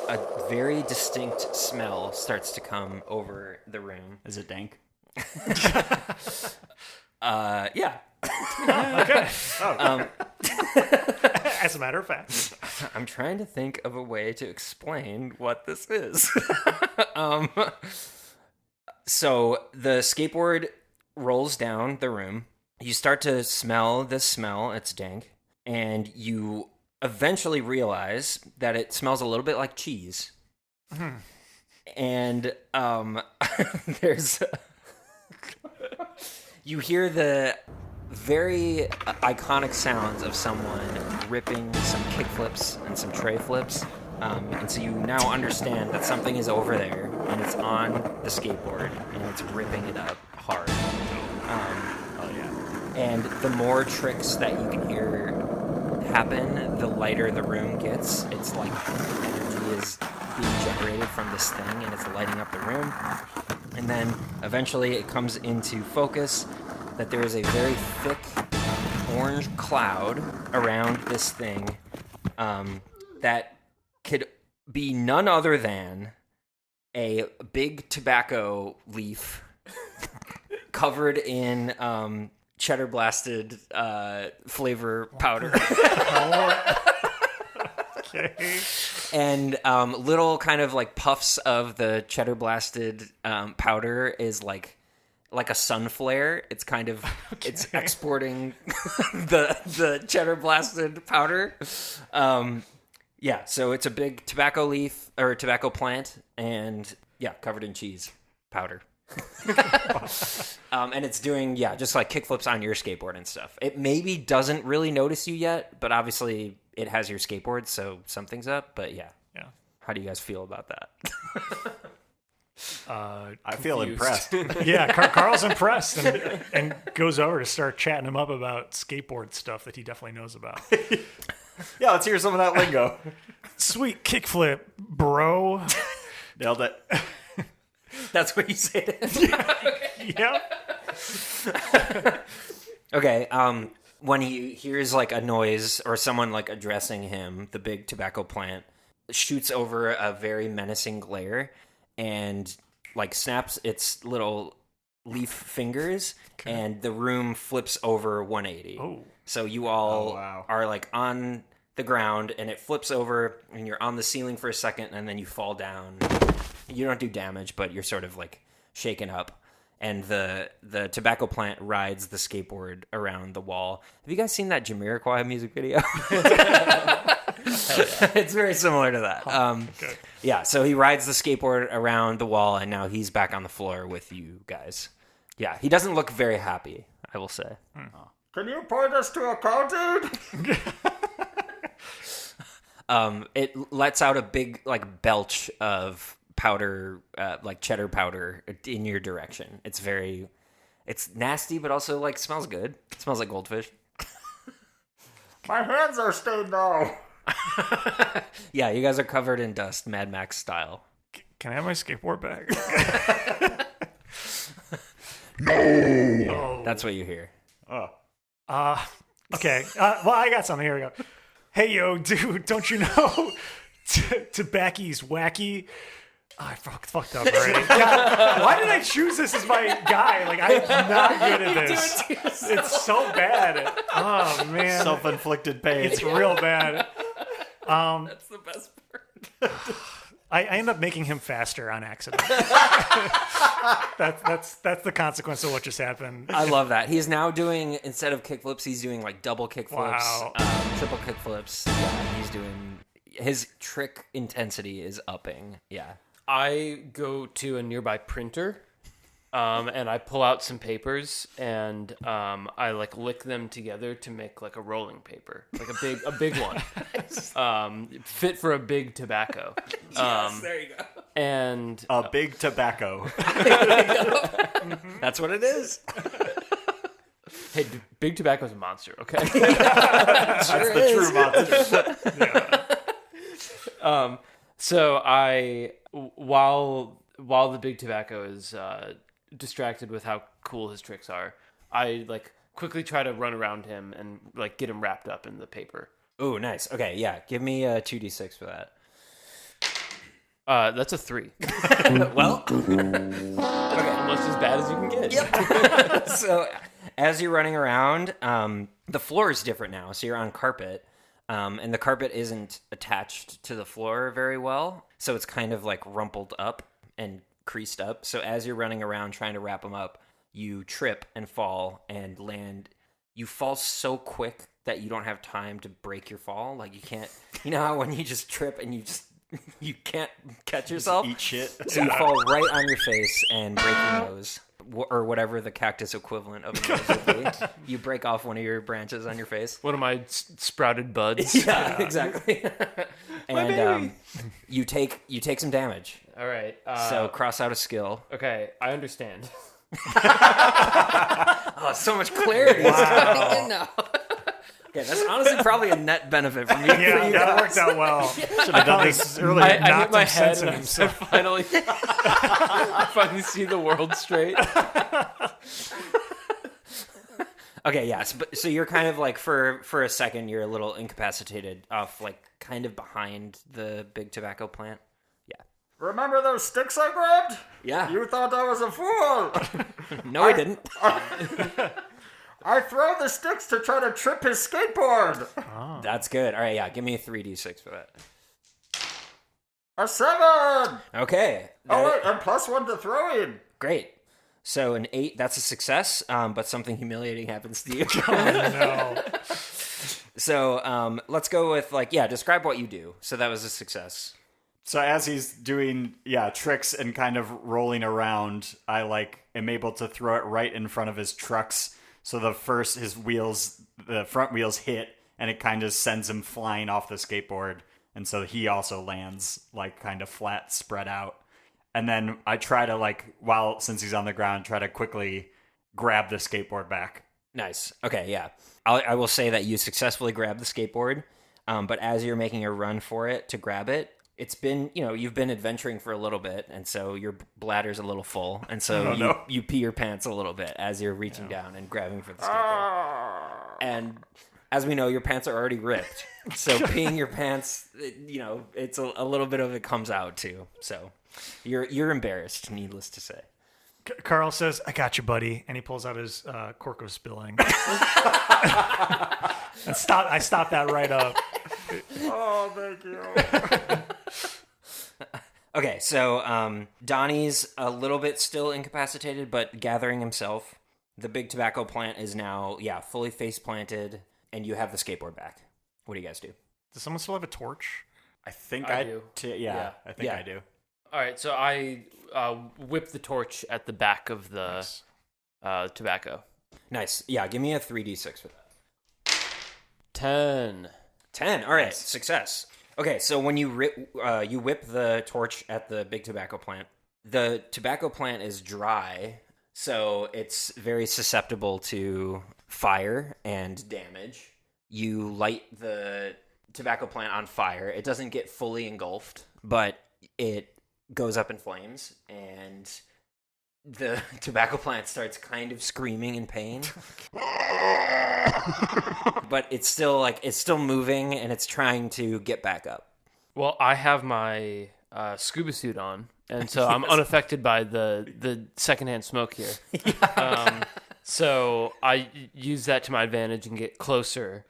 a very distinct smell starts to come over the room. Is it dank? Yeah. Okay. As a matter of fact. I'm trying to think of a way to explain what this is. So the skateboard rolls down the room. You start to smell this smell. It's dank. And you eventually realize that it smells a little bit like cheese. And there's... You hear the very iconic sounds of someone ripping some kickflips and some tray flips. And so you now understand that something is over there, and it's on the skateboard, and it's ripping it up hard. Oh, yeah. And the more tricks that you can hear happen, the lighter the room gets. It's like energy is being generated from this thing, and it's lighting up the room. And then eventually it comes into focus that there is a very thick orange cloud around this thing that could be none other than a big tobacco leaf covered in cheddar blasted flavor powder. Okay. And little kind of like puffs of the cheddar blasted powder is like a sun flare. It's kind of it's exporting the cheddar blasted powder. Yeah, so it's a big tobacco leaf or tobacco plant, and yeah, covered in cheese powder. And it's doing just like kickflips on your skateboard and stuff. It maybe doesn't really notice you yet, but obviously it has your skateboard, so something's up. But yeah. How do you guys feel about that? I feel impressed. Yeah, Carl's impressed and goes over to start chatting him up about skateboard stuff that he definitely knows about. Yeah, let's hear some of that lingo. Sweet kickflip, bro. Nailed it. That's what you say to him? Yep. Okay, when he hears like a noise or someone like addressing him, the big tobacco plant shoots over a very menacing glare and like snaps its little leaf fingers, and the room flips over 180. Oh. So you all are like on the ground, and it flips over, and you're on the ceiling for a second, and then you fall down. You don't do damage, but you're sort of like shaken up. and the tobacco plant rides the skateboard around the wall. Have you guys seen that Jamiroquai music video? It's very similar to that. Okay. Yeah, so he rides the skateboard around the wall, and now he's back on the floor with you guys. Yeah, he doesn't look very happy, I will say. Can you point us to accounting? It lets out a big belch of powder, like cheddar powder, in your direction. It's nasty, but also smells good. It smells like goldfish. My hands are stained now. Yeah, you guys are covered in dust, Mad Max style. Can I have my skateboard back? That's what you hear. Okay. Well, I got something. Here we go. Hey, yo, dude, don't you know tobacco's wacky? Oh, I fucked up already. God, why did I choose this as my guy? I'm not good at this. It's so bad. Oh, man. Self-inflicted pain. It's real bad. That's the best part. I end up making him faster on accident. That's the consequence of what just happened. I love that. He's now doing, instead of kickflips, he's doing double kickflips, Wow. Triple kickflips. Yeah, he's doing, his trick intensity is upping. Yeah. I go to a nearby printer, and I pull out some papers, and I lick them together to make a rolling paper, a big one, fit for a big tobacco. Yes, there you go. And A big tobacco. That's what it is. hey, big tobacco's a monster. Okay. That's the true monster. So while the big tobacco is distracted with how cool his tricks are, I quickly try to run around him and get him wrapped up in the paper. Ooh, nice. Okay, yeah. Give me a 2d6 for that. That's a 3. Well, Almost as bad as you can get. yep. So as you're running around, the floor is different now. So you're on carpet, and the carpet isn't attached to the floor very well. So it's kind of rumpled up and creased up. So as you're running around trying to wrap them up, you trip and fall and land. You fall so quick that you don't have time to break your fall. You can't, you know how when you just trip and you can't catch yourself? Eat shit. So you fall right on your face and break your nose, or whatever the cactus equivalent of a nose would be. You break off one of your branches on your face. One of my sprouted buds. Yeah, exactly. And you take some damage. All right. So cross out a skill. Okay, I understand. Oh, so much clarity. Wow. No. Okay, that's honestly probably a net benefit for me. Yeah, that worked out well. Should have done this earlier. I hit knocked my him sense head in and himself. finally see the world straight. Okay, yes, but so you're kind of for a second you're a little incapacitated off kind of behind the big tobacco plant. Yeah. Remember those sticks I grabbed? Yeah. You thought I was a fool. No, I didn't. I throw the sticks to try to trip his skateboard. That's good. All right, yeah, give me a 3d6 for that. A 7. Okay. Oh wait, and +1 to throwing. Great. So an 8, that's a success, but something humiliating happens to you. No. So let's go with describe what you do. So that was a success. So as he's doing, tricks and kind of rolling around, I am able to throw it right in front of his trucks. So the front wheels hit, and it kind of sends him flying off the skateboard. And so he also lands kind of flat, spread out. And then I try to since he's on the ground, try to quickly grab the skateboard back. Nice. Okay, yeah. I will say that you successfully grabbed the skateboard, but as you're making a run for it to grab it, it's been, you've been adventuring for a little bit, and so your bladder's a little full, and so you pee your pants a little bit as you're reaching down and grabbing for the skateboard. And as we know, your pants are already ripped, so peeing your pants, it's a little bit of it comes out too. So you're embarrassed, needless to say. Carl says, "I got you, buddy," and he pulls out his cork of spilling. And I stopped that right up. Oh, thank you. Okay, so Donnie's a little bit still incapacitated, but gathering himself. The big tobacco plant is now, fully face planted, and you have the skateboard back. What do you guys do? Does someone still have a torch? I think I I do. Yeah, I think I do. All right, so I whip the torch at the back of the tobacco. Nice. Yeah, give me a 3d6 for that. 10. 10. All right, success. Okay, so when you whip the torch at the big tobacco plant, the tobacco plant is dry, so it's very susceptible to fire and damage. You light the tobacco plant on fire. It doesn't get fully engulfed, but it goes up in flames, and the tobacco plant starts kind of screaming in pain. But it's still moving, and it's trying to get back up. Well, I have my scuba suit on, and so I'm unaffected by the secondhand smoke here. So I use that to my advantage and get closer,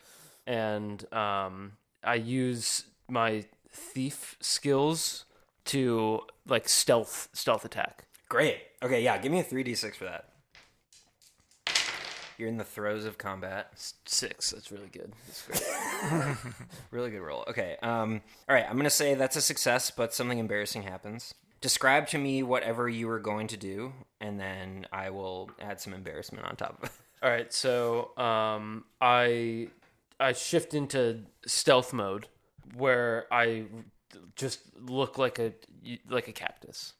and I use my thief skills to stealth attack. Great. Okay, yeah, give me a 3d6 for that. You're in the throes of combat. 6. That's really good. That's great. Really good roll. Okay. All right, I'm going to say that's a success, but something embarrassing happens. Describe to me whatever you were going to do, and then I will add some embarrassment on top of it. All right, so I shift into stealth mode, where I just look like a cactus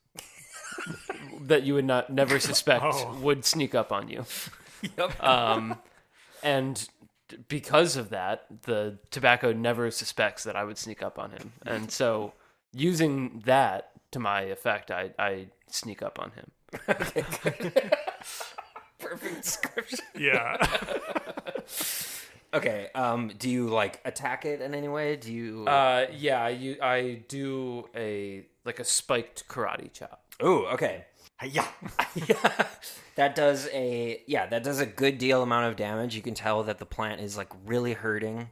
that you would never suspect would sneak up on you. Yep. And because of that, the tobacco never suspects that I would sneak up on him, and so using that to my effect, I sneak up on him. Okay. Perfect description. Yeah. Okay. Do you attack it in any way? Do you? I do a spiked karate chop. Ooh. Okay. Yeah. That does a good deal amount of damage. You can tell that the plant is really hurting.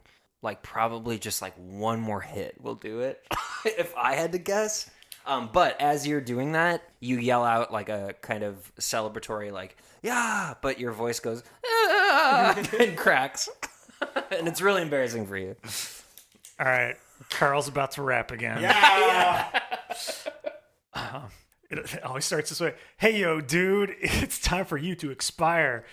Probably just one more hit will do it. If I had to guess. But as you're doing that, you yell out a kind of celebratory yeah, but your voice goes and cracks. And it's really embarrassing for you. All right. Carl's about to rap again. Yeah. It always starts this way. Hey, yo, dude, it's time for you to expire.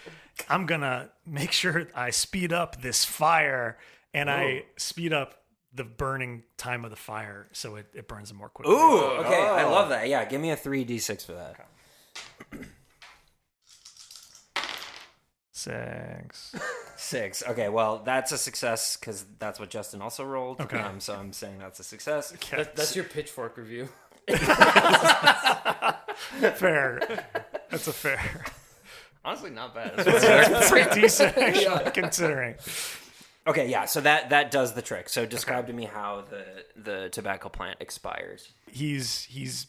I'm going to make sure I speed up this fire. And I speed up the burning time of the fire so it burns them more quickly. Ooh, okay. I love that. Yeah, give me a 3d6 for that. Okay. 6. 6. Okay, well, that's a success because that's what Justin also rolled. Okay. So I'm saying that's a success. Okay. That's your pitchfork review. Fair. That's a fair. Honestly, not bad. It's pretty decent, actually, considering. Okay, yeah, so that does the trick. So describe to me how the tobacco plant expires. He's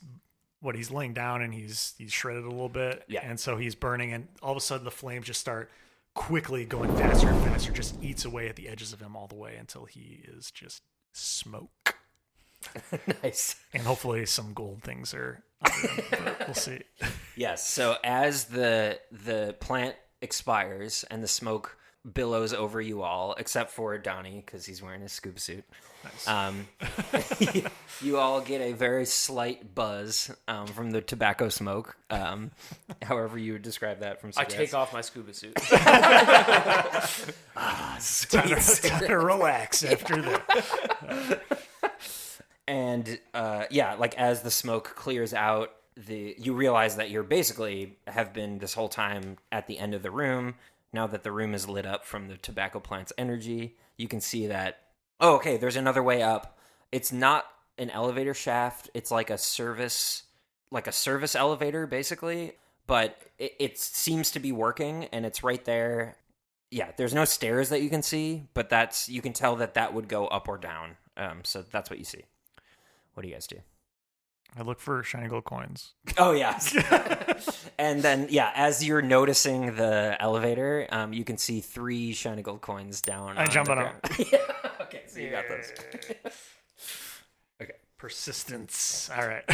laying down and he's shredded a little bit. Yeah. And so he's burning, and all of a sudden the flames just start quickly going faster and faster, just eats away at the edges of him all the way until he is just smoke. Nice. And hopefully some gold things are under him, but we'll see. Yes, so as the plant expires and the smoke billows over you all, except for Donnie, because he's wearing his scuba suit. Nice. You all get a very slight buzz from the tobacco smoke, however you would describe that from I cigarettes. take off my scuba suit. Time to relax after that. And as the smoke clears out, you realize that you're basically have been this whole time at the end of the room. Now that the room is lit up from the tobacco plant's energy, you can see that, there's another way up. It's not an elevator shaft. It's like a service elevator, basically. But it seems to be working, and it's right there. Yeah, there's no stairs that you can see, but you can tell that would go up or down. So that's what you see. What do you guys do? I look for shiny gold coins. Oh, yeah. And then, as you're noticing the elevator, you can see 3 shiny gold coins down. I jump on them. Yeah. Okay, so you got those. Okay, Persistence. All right.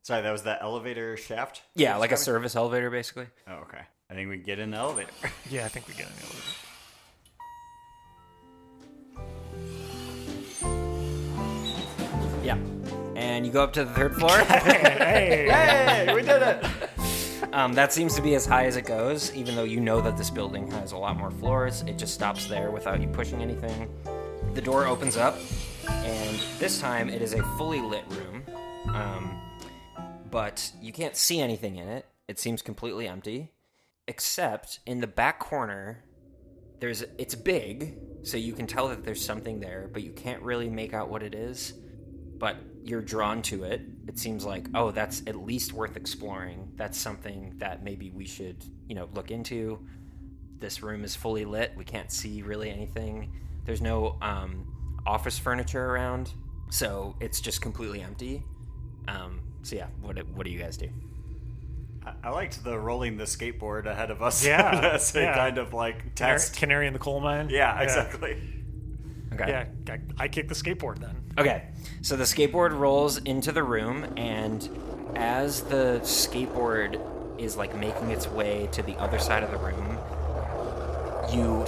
Sorry, that was the elevator shaft? Yeah, like a service elevator, basically. Oh, okay. I think we can get in the elevator. Yeah, I think we get in the elevator. Yeah. And you go up to the 3rd floor. Hey, we did it! That seems to be as high as it goes, even though you know that this building has a lot more floors. It just stops there without you pushing anything. The door opens up, and this time it is a fully lit room. But you can't see anything in it. It seems completely empty, except in the back corner, it's big, so you can tell that there's something there, but you can't really make out what it is. But you're drawn to it. It seems like, oh, that's at least worth exploring. That's something that maybe we should, look into. This room is fully lit. We can't see really anything. There's no office furniture around, so it's just completely empty. So yeah, what do you guys do? I liked the rolling the skateboard ahead of us. Yeah. As a kind of like test. Canary in the coal mine. Yeah, exactly. Okay. Yeah, I kick the skateboard then. Okay, so the skateboard rolls into the room, and as the skateboard is like making its way to the other side of the room, you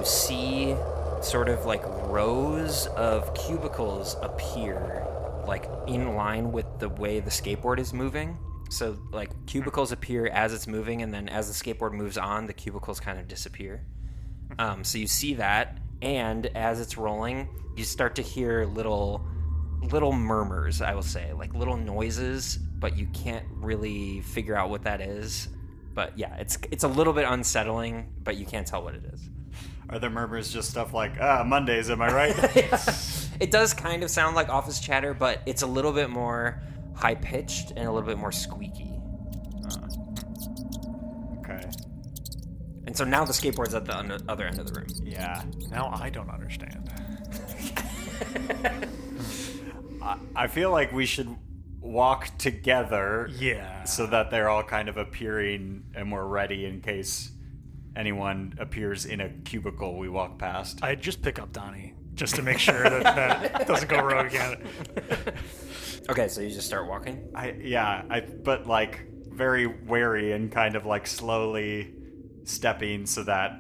see sort of like rows of cubicles appear, like in line with the way the skateboard is moving. So like cubicles appear as it's moving, and then as the skateboard moves on, the cubicles kind of disappear. So you see that, and as it's rolling, you start to hear little murmurs, I will say, like little noises, but you can't really figure out what that is. But yeah, it's a little bit unsettling, but you can't tell what it is. Are the murmurs just stuff like, Mondays, am I right? It does kind of sound like office chatter, but it's a little bit more high-pitched and a little bit more squeaky. Okay. And so now the skateboard's at the other end of the room. Yeah. Now I don't understand. I feel like we should walk together. Yeah. So that they're all kind of appearing and we're ready in case anyone appears in a cubicle we walk past. I'd just pick up Donnie just to make sure that doesn't go rogue again. Okay, so you just start walking? But like very wary and kind of like slowly stepping so that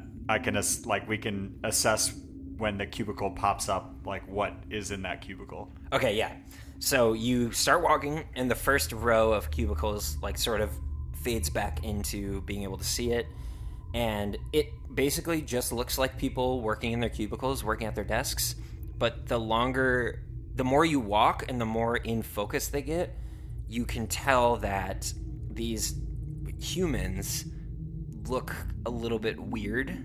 we can assess when the cubicle pops up, like what is in that cubicle. Okay, yeah. So you start walking, and the first row of cubicles like sort of fades back into being able to see it, and it basically just looks like people working in their cubicles, working at their desks. But the more you walk and the more in focus they get, you can tell that these humans look a little bit weird.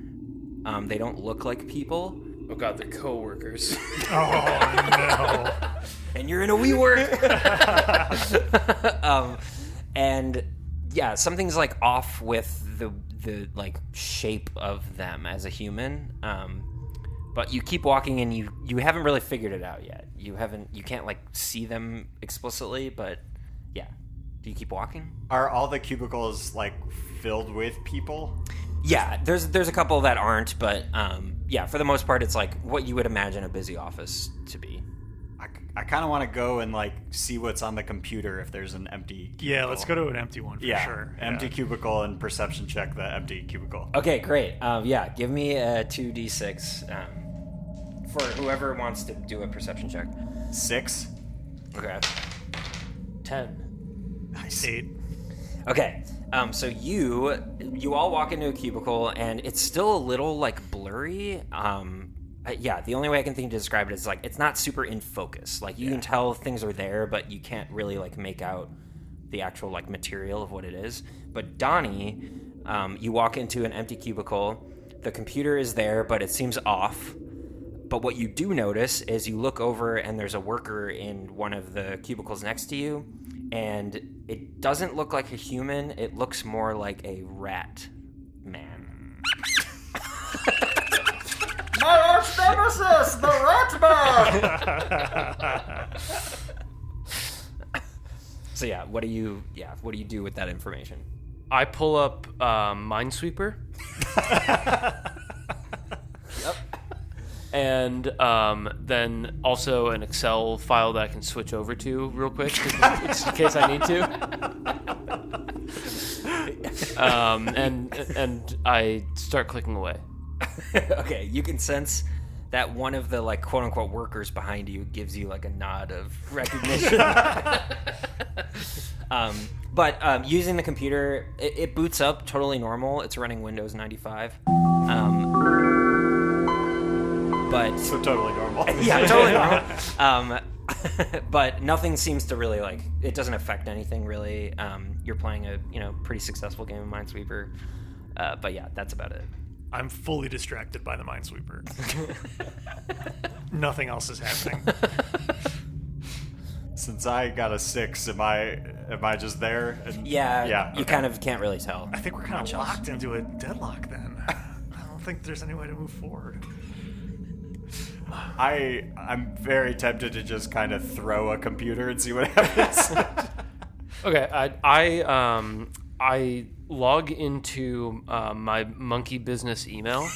They don't look like people. Oh god, they're co-workers. Oh no. And you're in a WeWork. And yeah, something's like off with the like shape of them as a human. But you keep walking, and you haven't really figured it out yet. You can't like see them explicitly, but yeah. Do you keep walking? Are all the cubicles like filled with people? Yeah, there's a couple that aren't, but yeah, for the most part, it's like what you would imagine a busy office to be. I kind of want to go and like see what's on the computer if there's an empty cubicle. Yeah, let's go to an empty one for sure. Empty cubicle and perception check the empty cubicle. Okay, great. Yeah, give me a 2d6 for whoever wants to do a perception check. 6. Okay. 10. Nice. 8. Okay. So you all walk into a cubicle, and it's still a little like blurry. Yeah, the only way I can think to describe it is like it's not super in focus. Like you can tell things are there, but you can't really like make out the actual like material of what it is. But Donnie, you walk into an empty cubicle. The computer is there, but it seems off. But what you do notice is you look over, and there's a worker in one of the cubicles next to you, and it doesn't look like a human. It looks more like a rat man. My arch nemesis, the Rat Man! So yeah, what do you do with that information? I pull up Minesweeper. Yep. And then also an Excel file that I can switch over to real quick, just in case I need to. And I start clicking away. Okay, you can sense that one of the like quote unquote workers behind you gives you like a nod of recognition. But using the computer, it boots up totally normal. It's running Windows 95. But So totally normal. yeah, totally normal. But nothing seems to really like it doesn't affect anything really. You're playing a pretty successful game of Minesweeper. But yeah, that's about it. I'm fully distracted by the Minesweeper. Nothing else is happening. Since I got a 6, am I just there? And, Yeah, you okay. kind of can't really tell. I think we're kind of locked into a deadlock then. I don't think there's any way to move forward. I'm very tempted to just kind of throw a computer and see what happens. Okay, I log into my monkey business email.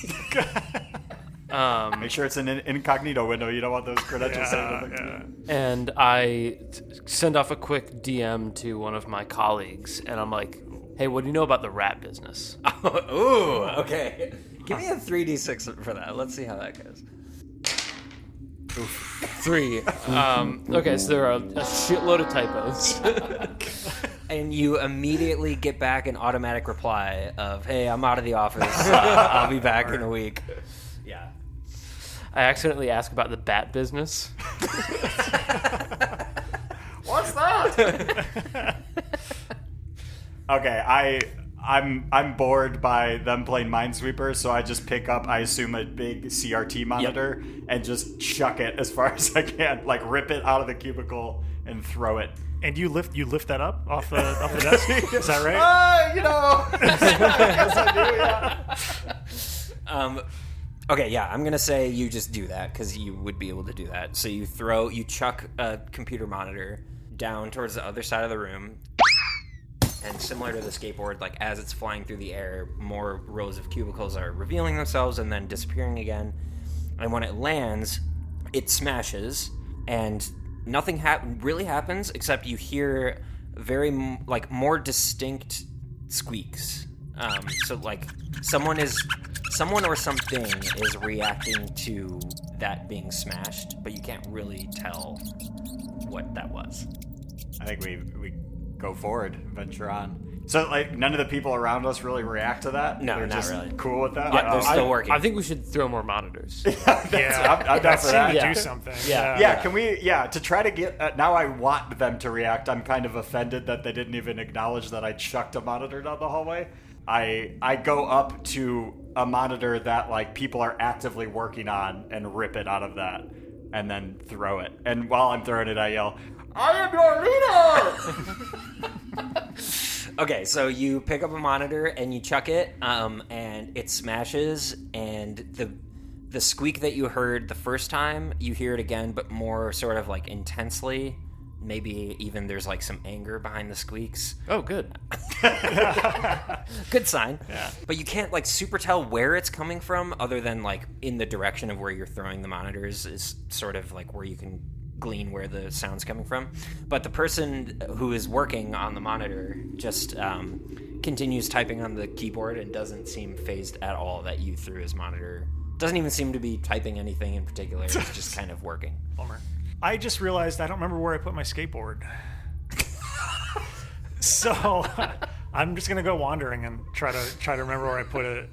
Make sure it's an incognito window. You don't want those credentials saved. And I send off a quick DM to one of my colleagues, and I'm like, hey, what do you know about the rat business? Ooh, okay. Give me a 3d6 for that. Let's see how that goes. 3. Okay, so there are a shitload of typos. And you immediately get back an automatic reply of, hey, I'm out of the office. I'll be back in a week. Yeah. I accidentally ask about the bat business. What's that? Okay, I'm bored by them playing Minesweeper, so I just pick up, I assume, a big CRT monitor and just chuck it as far as I can, like rip it out of the cubicle and throw it. And you lift that up off the desk? Is that right? Yes, I do, yeah. Okay, yeah, I'm gonna say you just do that because you would be able to do that. So you chuck a computer monitor down towards the other side of the room, and similar to the skateboard, like as it's flying through the air, more rows of cubicles are revealing themselves and then disappearing again. And when it lands, it smashes, and nothing really happens except you hear very more distinct squeaks. So like someone or something is reacting to that being smashed, but you can't really tell what that was. I think we go forward, venture on. So, like, none of the people around us really react to that? No, They're not just really. cool with that? Yeah, they're still working. I think we should throw more monitors. Yeah, I'm down for that. to Yeah. do something. Yeah, can we, to try to get, now I want them to react. I'm kind of offended that they didn't even acknowledge that I chucked a monitor down the hallway. I go up to a monitor that, like, people are actively working on and rip it out of that and then throw it. And while I'm throwing it, I yell, I am your leader! Okay, so you pick up a monitor and you chuck it, and it smashes, and the squeak that you heard the first time, you hear it again, but more sort of like intensely. Maybe even there's like some anger behind the squeaks. Oh, good. Good sign. Yeah. But you can't like super tell where it's coming from, other than like in the direction of where you're throwing the monitors is sort of like where you can glean where the sound's coming from. But the person who is working on the monitor just continues typing on the keyboard and doesn't seem fazed at all that you threw his monitor. Doesn't even seem to be typing anything in particular. It's just kind of working. Bummer. I just realized I don't remember where I put my skateboard. So I'm just gonna go wandering and try to remember where I put it.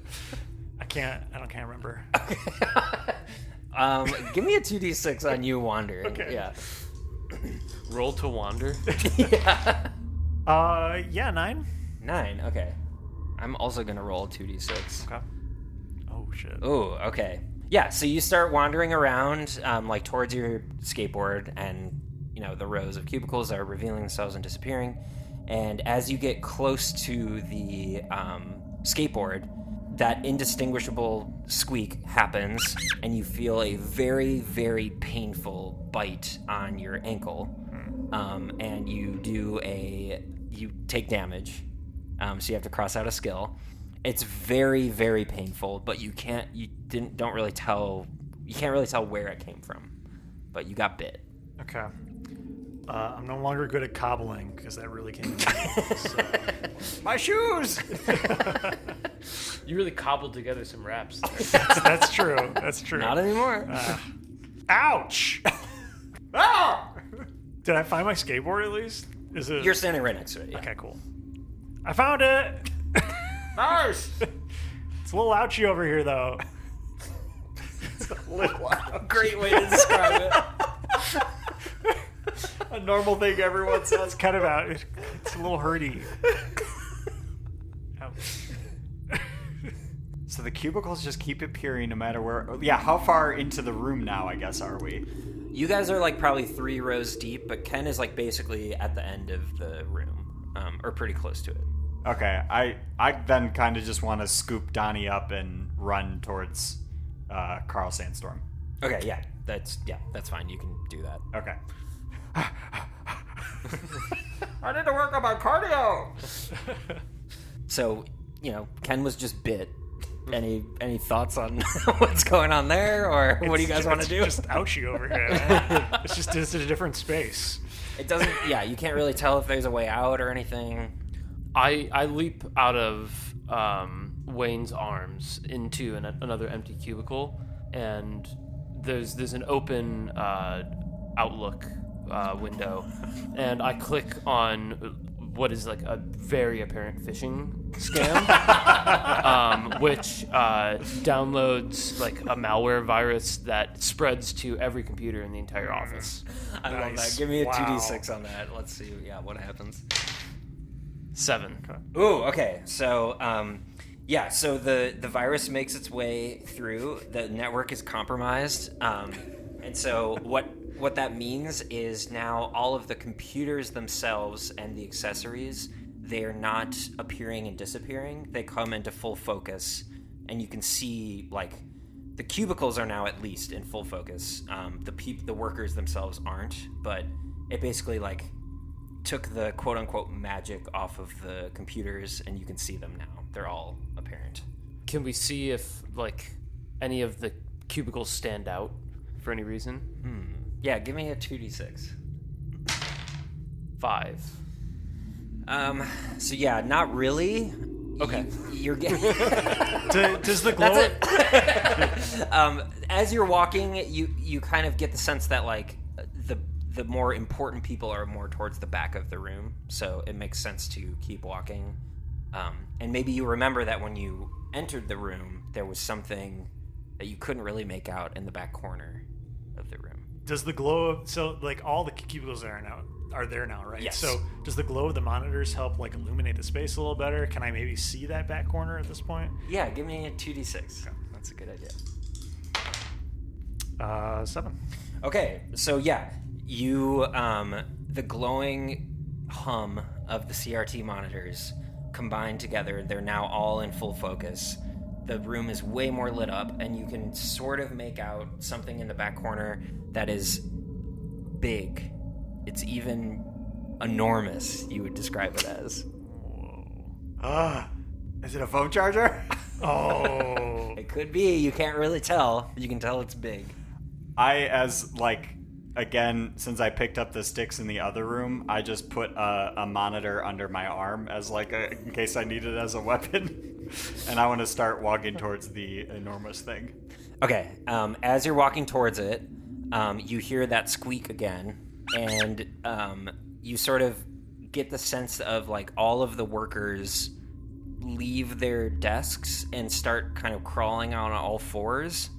I can't remember. Give me a 2d6 on you wandering. Okay. Yeah. Roll to wander. Yeah. 9. 9. Okay. I'm also gonna roll 2d6. Okay. Oh shit. Oh, okay. Yeah, so you start wandering around, like towards your skateboard, and the rows of cubicles are revealing themselves and disappearing. And as you get close to the skateboard, that indistinguishable squeak happens, and you feel a very, very painful bite on your ankle. And you take damage. So you have to cross out a skill. It's very, very painful, but you don't really tell. You can't really tell where it came from, but you got bit. Okay. I'm no longer good at cobbling because that really came in handy. So. My shoes! You really cobbled together some raps there. That's true. That's true. Not anymore. Ouch! Ah! Did I find my skateboard at least? Is it? You're standing right next to it. Yeah. Okay, cool. I found it. Nice! It's a little ouchy over here, though. Great way to describe it. A normal thing everyone says. It's kind of out. It's a little hurty. Ouch. So the cubicles just keep appearing no matter where. Yeah, how far into the room now, I guess, are we? You guys are like probably 3 rows deep, but Ken is like basically at the end of the room, or pretty close to it. Okay, I then kind of just want to scoop Donnie up and run towards Carl Sandstorm. Okay, yeah, that's fine. You can do that. Okay. I need to work on my cardio. So, Ken was just bit. Any thoughts on what's going on there, or what do you guys want to do? It's just ouchy over here. Man. It's a different space. It doesn't. Yeah, you can't really tell if there's a way out or anything. I leap out of Wayne's arms into another empty cubicle, and there's an open Outlook window, and I click on what is like a very apparent phishing scam, which downloads like a malware virus that spreads to every computer in the entire office. I love Nice. that. Give me a Wow. 2d6 on that. Let's see. Yeah, what happens? 7. Ooh, okay. So, so the virus makes its way through. The network is compromised, and so what that means is now all of the computers themselves and the accessories, they are not appearing and disappearing. They come into full focus, and you can see like the cubicles are now at least in full focus. The workers themselves aren't, but it basically like took the quote unquote magic off of the computers, and you can see them now. They're all apparent. Can we see if like any of the cubicles stand out for any reason? Yeah, give me a 2d6. 5. So yeah, not really. Okay. You're getting. Does the glow? As you're walking, you kind of get the sense that like the more important people are more towards the back of the room, so it makes sense to keep walking. And maybe you remember that when you entered the room, there was something that you couldn't really make out in the back corner of the room. Does the glow? So like all the cubicles are there now, right? Yes. So does the glow of the monitors help like illuminate the space a little better? Can I maybe see that back corner at this point? Yeah, give me a 2d6. That's a good idea. 7. Okay, so yeah, you the glowing hum of the CRT monitors combined together. They're now all in full focus. The room is way more lit up, and you can sort of make out something in the back corner that is big. It's even enormous, you would describe it as. Is it a phone charger? Oh. It could be. You can't really tell. You can tell it's big. Again, since I picked up the sticks in the other room, I just put a monitor under my arm as in case I need it as a weapon. And I want to start walking towards the enormous thing. Okay, as you're walking towards it, you hear that squeak again, and you sort of get the sense of like all of the workers leave their desks and start kind of crawling on all fours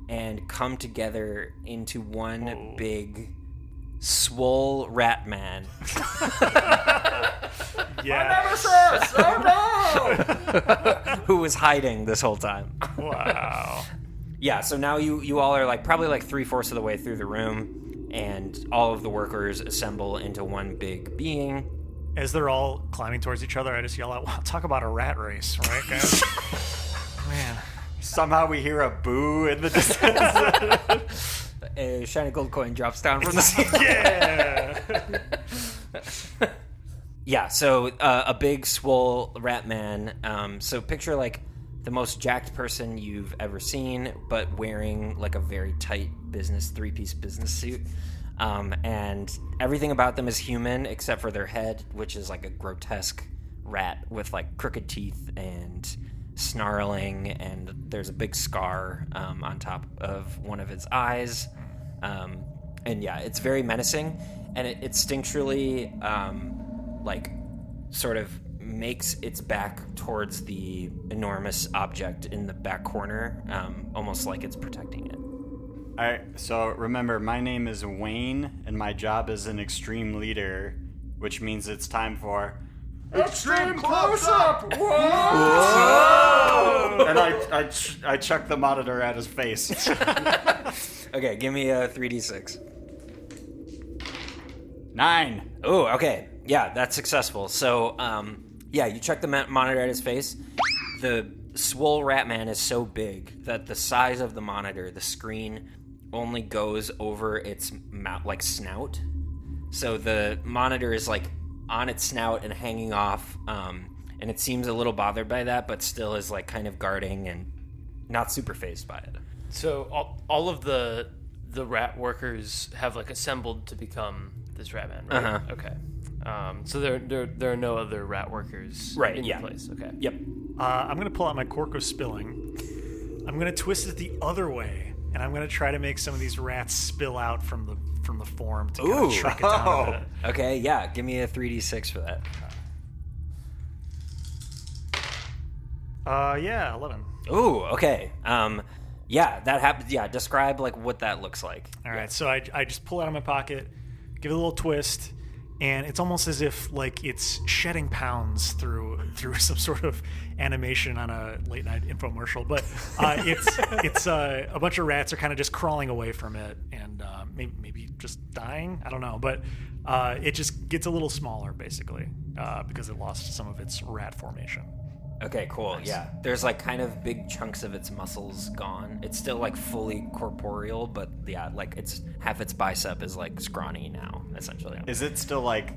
and come together into one big swole rat man. Yes. Oh Who was hiding this whole time. Wow. Yeah, so now you all are like probably like 3/4 of the way through the room, and all of the workers assemble into one big being. As they're all climbing towards each other, I just yell out, "Wow, talk about a rat race, right, guys?" Man. Somehow we hear a boo in the distance. A shiny gold coin drops down from the ceiling. Yeah. Yeah, so a big swole rat man. So picture like the most jacked person you've ever seen, but wearing like a very tight three-piece business suit. And everything about them is human except for their head, which is like a grotesque rat with like crooked teeth and snarling, and there's a big scar on top of one of its eyes. And yeah, it's very menacing, and it instinctually like sort of makes its back towards the enormous object in the back corner, almost like it's protecting it. All right, so remember, my name is Wayne, and my job is an extreme leader, which means it's time for Extreme close-up! Whoa! And I chuck the monitor at his face. Okay, give me a 3d6. 9. Oh, okay. Yeah, that's successful. So, yeah, you check the monitor at his face. The swole rat man is so big that the size of the monitor, the screen, only goes over its mouth, like snout. So the monitor is like on its snout and hanging off, and it seems a little bothered by that, but still is like kind of guarding and not super fazed by it. So all of the rat workers have like assembled to become this rat man, right? Uh-huh. Okay. So there are no other rat workers Right, in yeah. the place. Okay. Yep. I'm going to pull out my cork of spilling. I'm going to twist it the other way, and I'm going to try to make some of these rats spill out from the form to kind of shrink it down a bit. Okay, yeah, give me a 3d6 for that. Yeah, 11. Ooh, okay. Yeah, that happens. Yeah, describe like what that looks like. All right, so I just pull it out of my pocket, give it a little twist, and it's almost as if like it's shedding pounds through some sort of animation on a late night infomercial. But it's a bunch of rats are kind of just crawling away from it, and maybe just dying. I don't know, but it just gets a little smaller basically because it lost some of its rat formation. Okay, cool. Nice. Yeah, there's like kind of big chunks of its muscles gone. It's still like fully corporeal, but yeah, like it's half its bicep is like scrawny now, essentially. Is it still like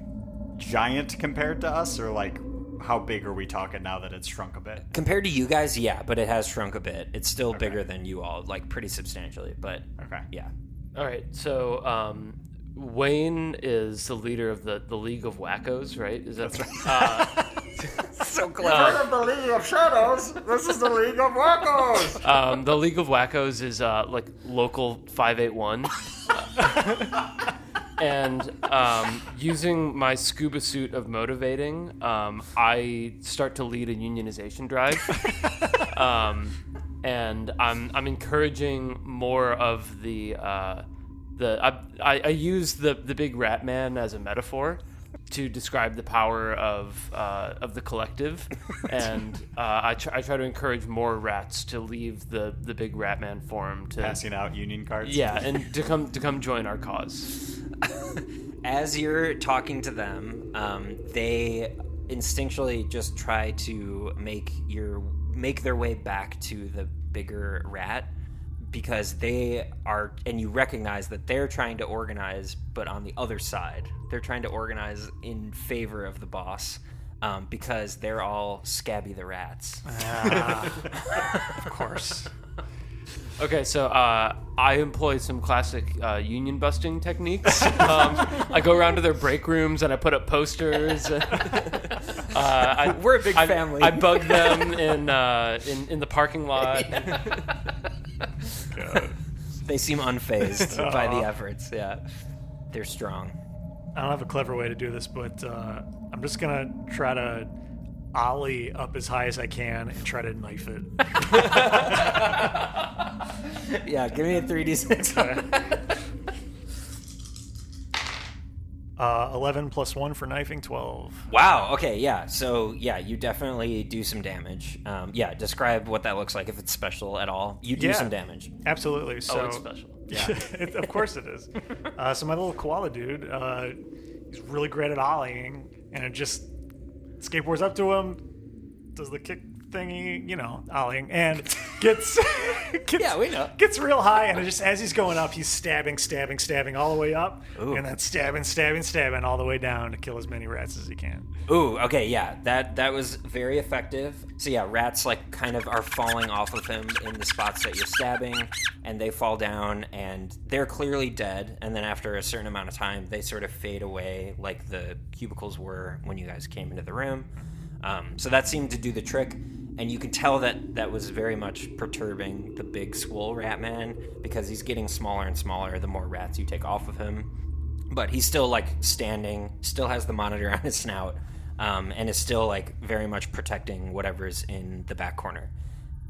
giant compared to us, or like how big are we talking now that it's shrunk a bit? Compared to you guys, yeah, but it has shrunk a bit. It's still bigger than you all, like pretty substantially, but yeah. All right, so Wayne is the leader of the League of Wackos, right? Is that right? So You've heard of the League of Shadows. This is the League of Wackos. The League of Wackos is like local 581. And using my scuba suit of motivating, I start to lead a unionization drive. And I'm encouraging more of I use the big rat man as a metaphor to describe the power of the collective, and I try to encourage more rats to leave the big rat man form, to Passing out union cards. yeah, and to come join our cause. As you're talking to them, they instinctually just try to make their way back to the bigger rat, because they are, and you recognize that they're trying to organize, but on the other side. They're trying to organize in favor of the boss, because they're all Scabby the Rats. Of course. Okay, so I employ some classic union busting techniques. I go around to their break rooms and I put up posters. We're a big family. I bug them in the parking lot. They seem unfazed by the efforts. Yeah, they're strong. I don't have a clever way to do this, but I'm just gonna try to ollie up as high as I can and try to knife it. Yeah, give me a 3d6. 11 plus 1 for knifing, 12. Wow. Okay. Yeah. So yeah, you definitely do some damage. Yeah. Describe what that looks like, if it's special at all. You do some damage. Absolutely. So It's special. yeah, of course it is. So my little koala dude, he's really great at ollieing, and it just skateboards up to him, does the kick thingy, ollieing, and gets Yeah, we know. gets real high, and just as he's going up, he's stabbing all the way up, Ooh. and then stabbing all the way down to kill as many rats as he can. Ooh, okay, yeah, that was very effective. So yeah, rats like kind of are falling off of him in the spots that you're stabbing, and they fall down, and they're clearly dead. And then after a certain amount of time, they sort of fade away, like the cubicles were when you guys came into the room. So that seemed to do the trick, and you can tell that was very much perturbing the big swole rat man, because he's getting smaller and smaller the more rats you take off of him. But he's still like standing, still has the monitor on his snout, and is still like very much protecting whatever's in the back corner.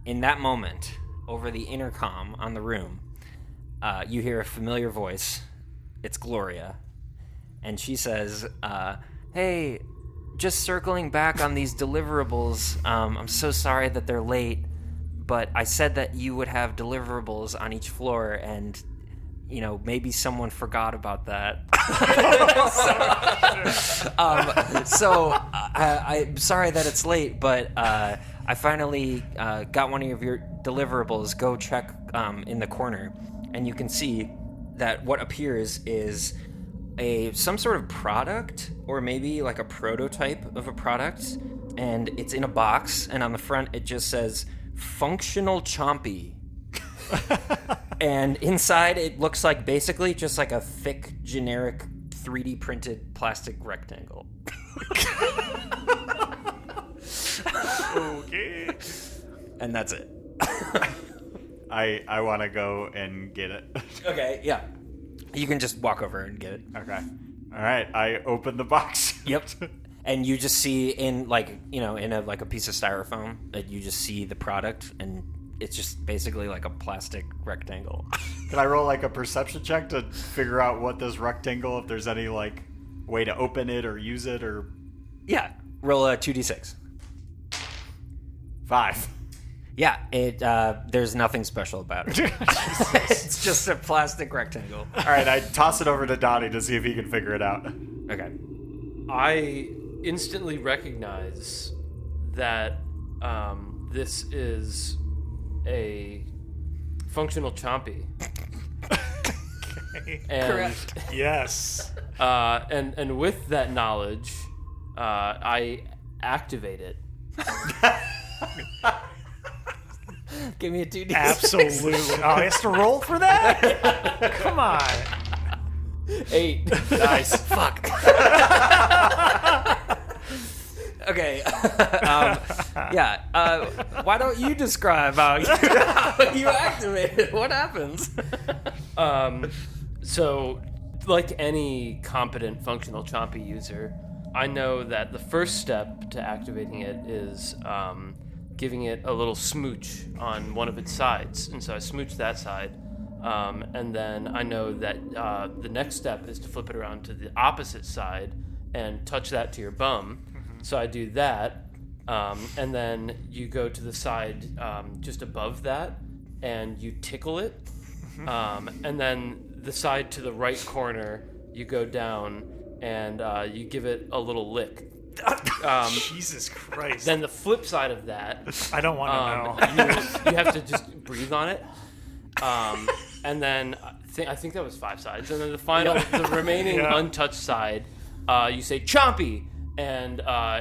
In that moment, over the intercom on the room, you hear a familiar voice. It's Gloria, and she says, "Hey, just circling back on these deliverables. I'm so sorry that they're late, but I said that you would have deliverables on each floor, and maybe someone forgot about that. I'm sorry that it's late, but I finally got one of your deliverables. Go check in the corner, and you can see that what appears is some sort of product, or maybe like a prototype of a product, and it's in a box, and on the front it just says functional chompy. And inside it looks like basically just like a thick generic 3D printed plastic rectangle. Okay. And that's it. I want to go and get it. Okay, yeah. You can just walk over and get it. Okay. All right. I open the box. Yep. And you just see in a piece of styrofoam that you just see the product, and it's just basically like a plastic rectangle. Can I roll like a perception check to figure out what this rectangle, if there's any like way to open it or use it or? Yeah. Roll a 2d6. 5. Yeah, there's nothing special about it. It's just a plastic rectangle. All right, I toss it over to Donnie to see if he can figure it out. Okay. I instantly recognize that this is a functional chompy. And, Correct. Yes. and with that knowledge, I activate it. Give me a 2d6. Absolutely. Oh, he has to roll for that? Come on. 8. Nice. Fuck. Okay. Why don't you describe how you activate it? What happens? So, like any competent functional chompy user, I know that the first step to activating it is giving it a little smooch on one of its sides. And so I smooch that side. And then I know that the next step is to flip it around to the opposite side and touch that to your bum. Mm-hmm. So I do that. And then you go to the side just above that and you tickle it. Mm-hmm. And then the side to the right corner, you go down and you give it a little lick. Jesus Christ. Then the flip side of that, I don't want to know. you have to just breathe on it. And then I think that was 5 sides. And then the remaining untouched side, you say chompy, and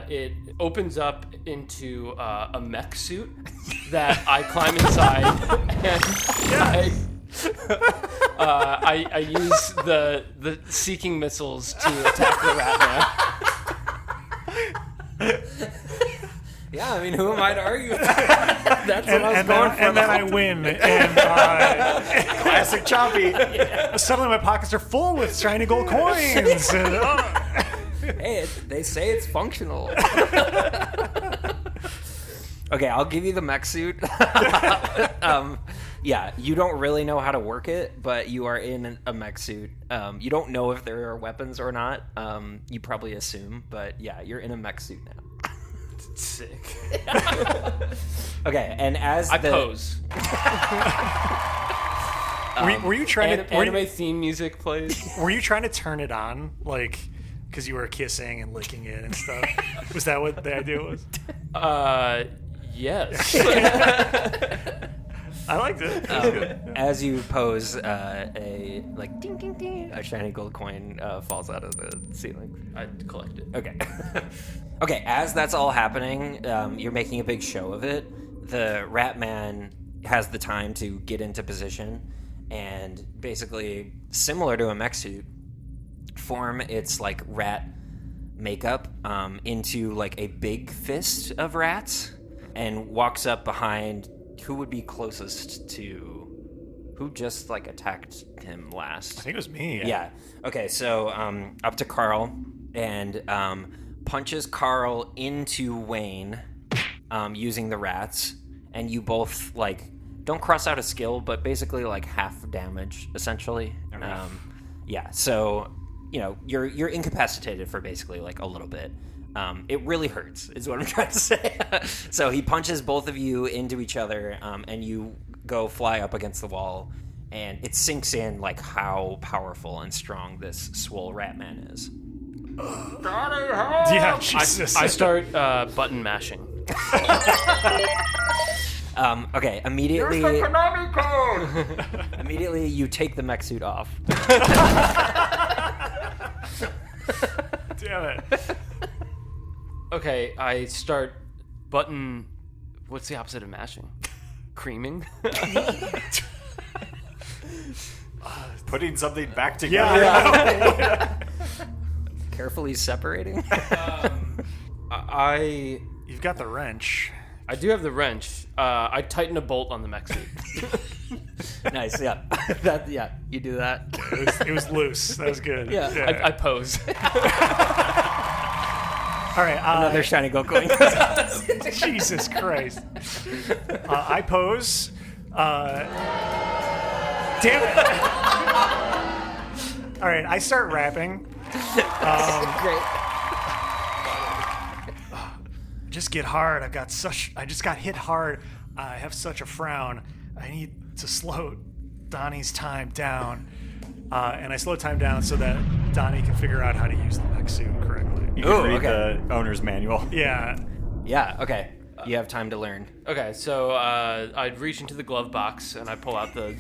it opens up into a mech suit that I climb inside, and I use the seeking missiles to attack the rat man. Yeah, I mean, who am I to argue with that? That's what I was going for. And then I win. And Classic chompy. suddenly my pockets are full with shiny gold coins. And, Hey, they say it's functional. Okay, I'll give you the mech suit. Yeah, you don't really know how to work it, but you are in a mech suit. You don't know if there are weapons or not. You probably assume, but yeah, you're in a mech suit now. Sick. Okay, and as I pose. were you trying to anime theme music plays? Were you trying to turn it on, like, because you were kissing and licking it and stuff? Was that what the idea was? Yes. I liked it. As you pose, a like ding ding ding, a shiny gold coin falls out of the ceiling. I collect it. Okay. Okay, as that's all happening, you're making a big show of it. The Rat Man has the time to get into position and basically, similar to a mech suit, form its like rat makeup into like a big fist of rats and walks up behind who would be closest to who just like attacked him last. I think it was me. Yeah. Okay, so up to Carl and punches Carl into Wayne using the rats, and you both like don't cross out a skill, but basically like half damage essentially. Okay. Yeah. So you're incapacitated for basically like a little bit. It really hurts, is what I'm trying to say. So he punches both of you into each other, and you go fly up against the wall, and it sinks in like how powerful and strong this swole rat man is. Donnie, help! Yeah, Jesus. I start button mashing. Okay, Use immediately, the Konami code! immediately you take the mech suit off. Damn it. Okay, I start button. What's the opposite of mashing? Creaming. Putting something back together. Yeah. Carefully separating. I You've got the wrench. do have the wrench. I tighten a bolt on the mech suit. Nice, yeah. You do that. It was loose. That was good. Yeah, I pose. All right. Another shiny gold coin. Jesus Christ. I pose. Damn it. All right. I start rapping. Great. Just get hard. I just got hit hard. I have such a frown. I need to slow Donnie's time down. And I slow time down so that Donnie can figure out how to use the mech suit correctly. You can read okay. the owner's manual. Yeah. Yeah, okay. You have time to learn. Okay, so I'd reach into the glove box and I pull out the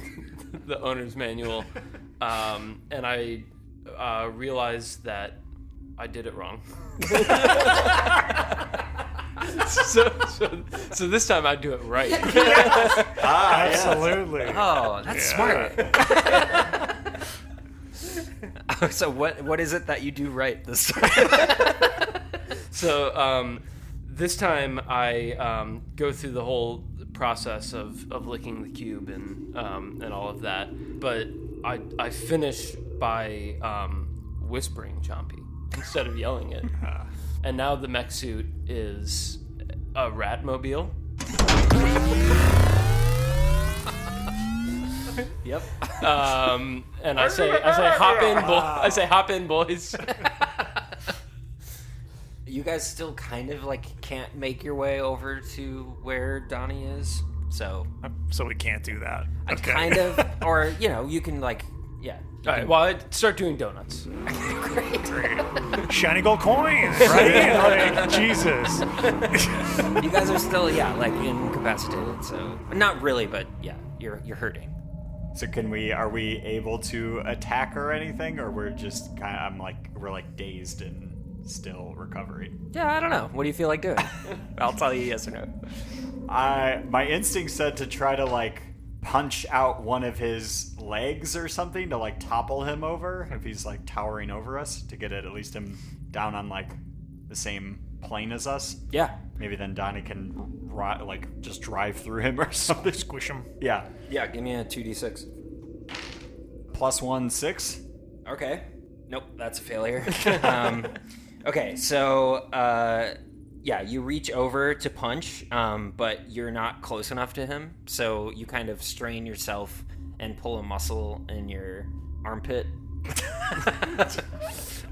the owner's manual, and I realize that I did it wrong. So this time I do it right. Absolutely. Oh, that's smart. So what is it that you do right this time? So this time I go through the whole process of licking the cube and all of that, but I finish by whispering Chompy instead of yelling it. And now the mech suit is a rat-mobile. Yep. And I say hop in, boys. You guys still kind of like can't make your way over to where Donnie is, so So we can't do that. I kind of, or you can like, yeah. All right, well, I start doing donuts. Shiny gold coin, right? Like, Jesus. You guys are still, like incapacitated, so not really, but yeah, you're hurting. So are we able to attack or anything, or we're just we're like dazed and still recovering? Yeah, I don't know. What do you feel like doing? I'll tell you yes or no. My instinct said to try to like punch out one of his legs or something to like topple him over if he's like towering over us, to get at least him down on like the same plane as us. Yeah. Maybe then Donnie can just drive through him or something. Squish him. Yeah. Yeah, give me a 2d6. +1, 6. Okay. Nope, that's a failure. Okay, so you reach over to punch, but you're not close enough to him, so you kind of strain yourself and pull a muscle in your armpit,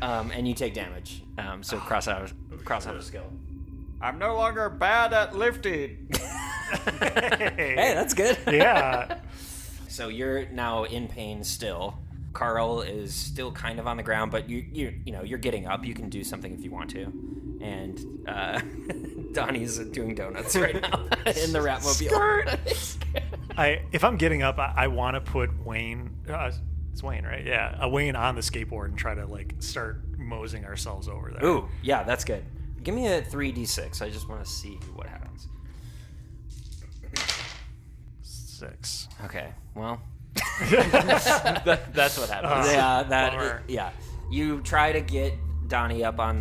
and you take damage. So cross out a skill. I'm no longer bad at lifting. Hey, that's good. Yeah. So you're now in pain still. Carl is still kind of on the ground, but you're getting up. You can do something if you want to. And Donnie's doing donuts right now in the Ratmobile. If I'm getting up, I want to put Wayne. It's Wayne, right? Yeah, Wayne on the skateboard and try to like start moseying ourselves over there. Ooh, yeah, that's good. Give me a 3d6. I just want to see what happens. 6. Okay, well, That's what happens. yeah. You try to get Donnie up on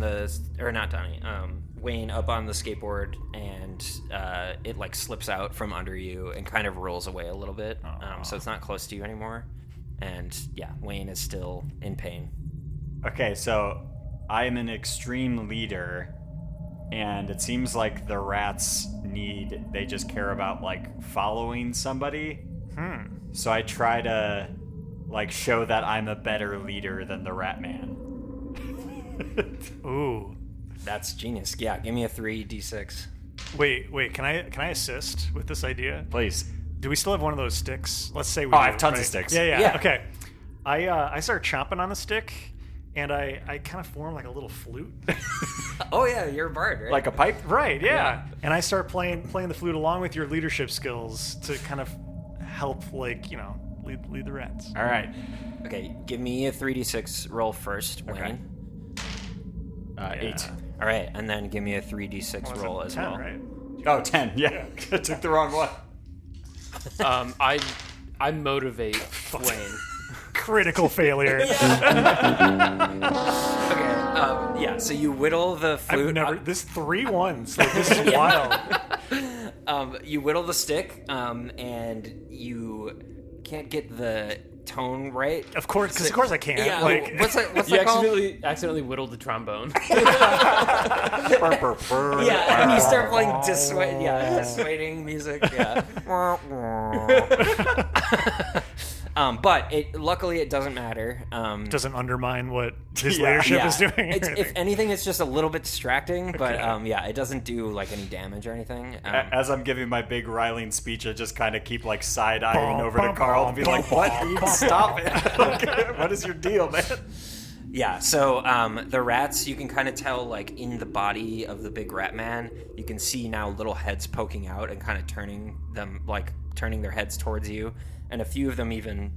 Wayne up on the skateboard, and it like slips out from under you and kind of rolls away a little bit. So it's not close to you anymore. And yeah, Wayne is still in pain. Okay, so I'm an extreme leader, and it seems like the rats they just care about like following somebody. So I try to like show that I'm a better leader than the rat man. Ooh. That's genius. Yeah, give me a 3d6. Wait. Can I assist with this idea? Please. Do we still have one of those sticks? Let's say we. I have tons of sticks. Yeah. Yeah. Okay. I start chomping on the stick, and I kind of form like a little flute. Oh yeah, you're a bard, right? Like a pipe? Right. Yeah. And I start playing the flute along with your leadership skills to kind of help, like, you know, lead the rats. All right. Okay, give me a 3d6 roll first, Wayne. Okay. 8. All right, and then give me a 3d6 roll as 10, well. right? Oh, 10. Yeah. I took the wrong one. I motivate Wayne. Critical failure. Okay, yeah. So you whittle the flute. I've never. This 3 1s. Like, this is wild. You whittle the stick, and you can't get the tone right. Of course I can't. Yeah. Like, What's You that called? accidentally whittled the trombone. Yeah, and you start playing dissuading music. Yeah. But luckily it doesn't matter. doesn't undermine what his leadership is doing. If anything, it's just a little bit distracting, but it doesn't do like any damage or anything. As I'm giving my big riling speech, I just kind of keep like side-eyeing over to Carl and be like, "What? Stop it! Like, what is your deal, man?" Yeah, so the rats, you can kind of tell, like, in the body of the big rat man, you can see now little heads poking out and kind of turning their heads towards you. And a few of them even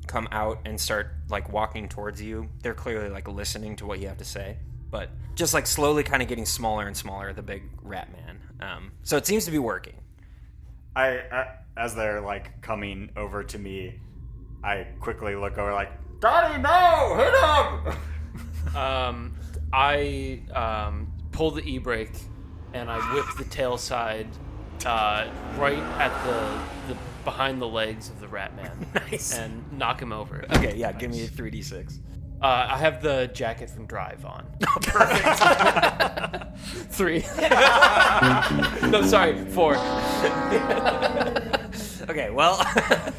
come out and start, like, walking towards you. They're clearly, like, listening to what you have to say. But just, like, slowly kind of getting smaller and smaller, the big rat man. So it seems to be working. I as they're, like, coming over to me, I quickly look over, like, "Donnie, no! Hit him!" I pull the e-brake and I whip the tail side right at the behind the legs of the rat man. Nice. And knock him over. Okay, yeah, give me a 3d6. I have the jacket from Drive on. Perfect. 3. No, sorry, 4. Okay, well...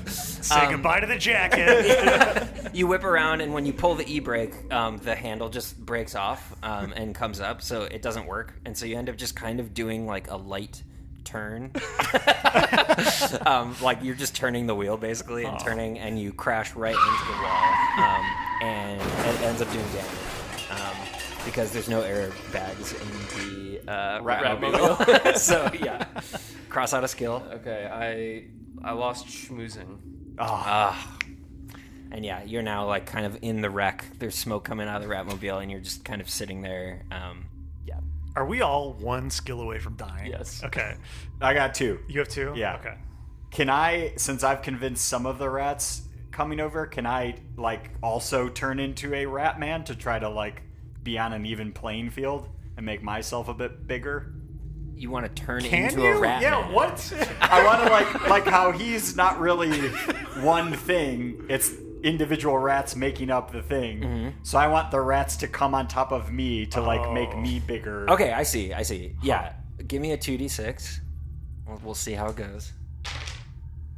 Say goodbye to the jacket. You whip around, and when you pull the e-brake, the handle just breaks off and comes up, so it doesn't work. And so you end up just kind of doing, like, a light turn. Like, you're just turning the wheel, basically, and turning, and you crash right into the wall. And it ends up doing damage. Because there's no airbags in the Ratmobile. So, yeah. Cross out a skill. Okay, I lost schmoozing. And yeah, you're now like kind of in the wreck. There's smoke coming out of the Ratmobile, and you're just kind of sitting there. Yeah. Are we all 1 skill away from dying? Yes. Okay. I got 2. You have 2? Yeah. Okay. Can I, since I've convinced some of the rats coming over, can I, like, also turn into a rat man to try to, like, be on an even playing field and make myself a bit bigger? You want to turn Can into you? a rat Yeah, man. what? I want to, like how he's not really one thing. It's individual rats making up the thing. Mm-hmm. So I want the rats to come on top of me to, like, make me bigger. Okay, I see. Yeah. Give me a 2d6. We'll see how it goes.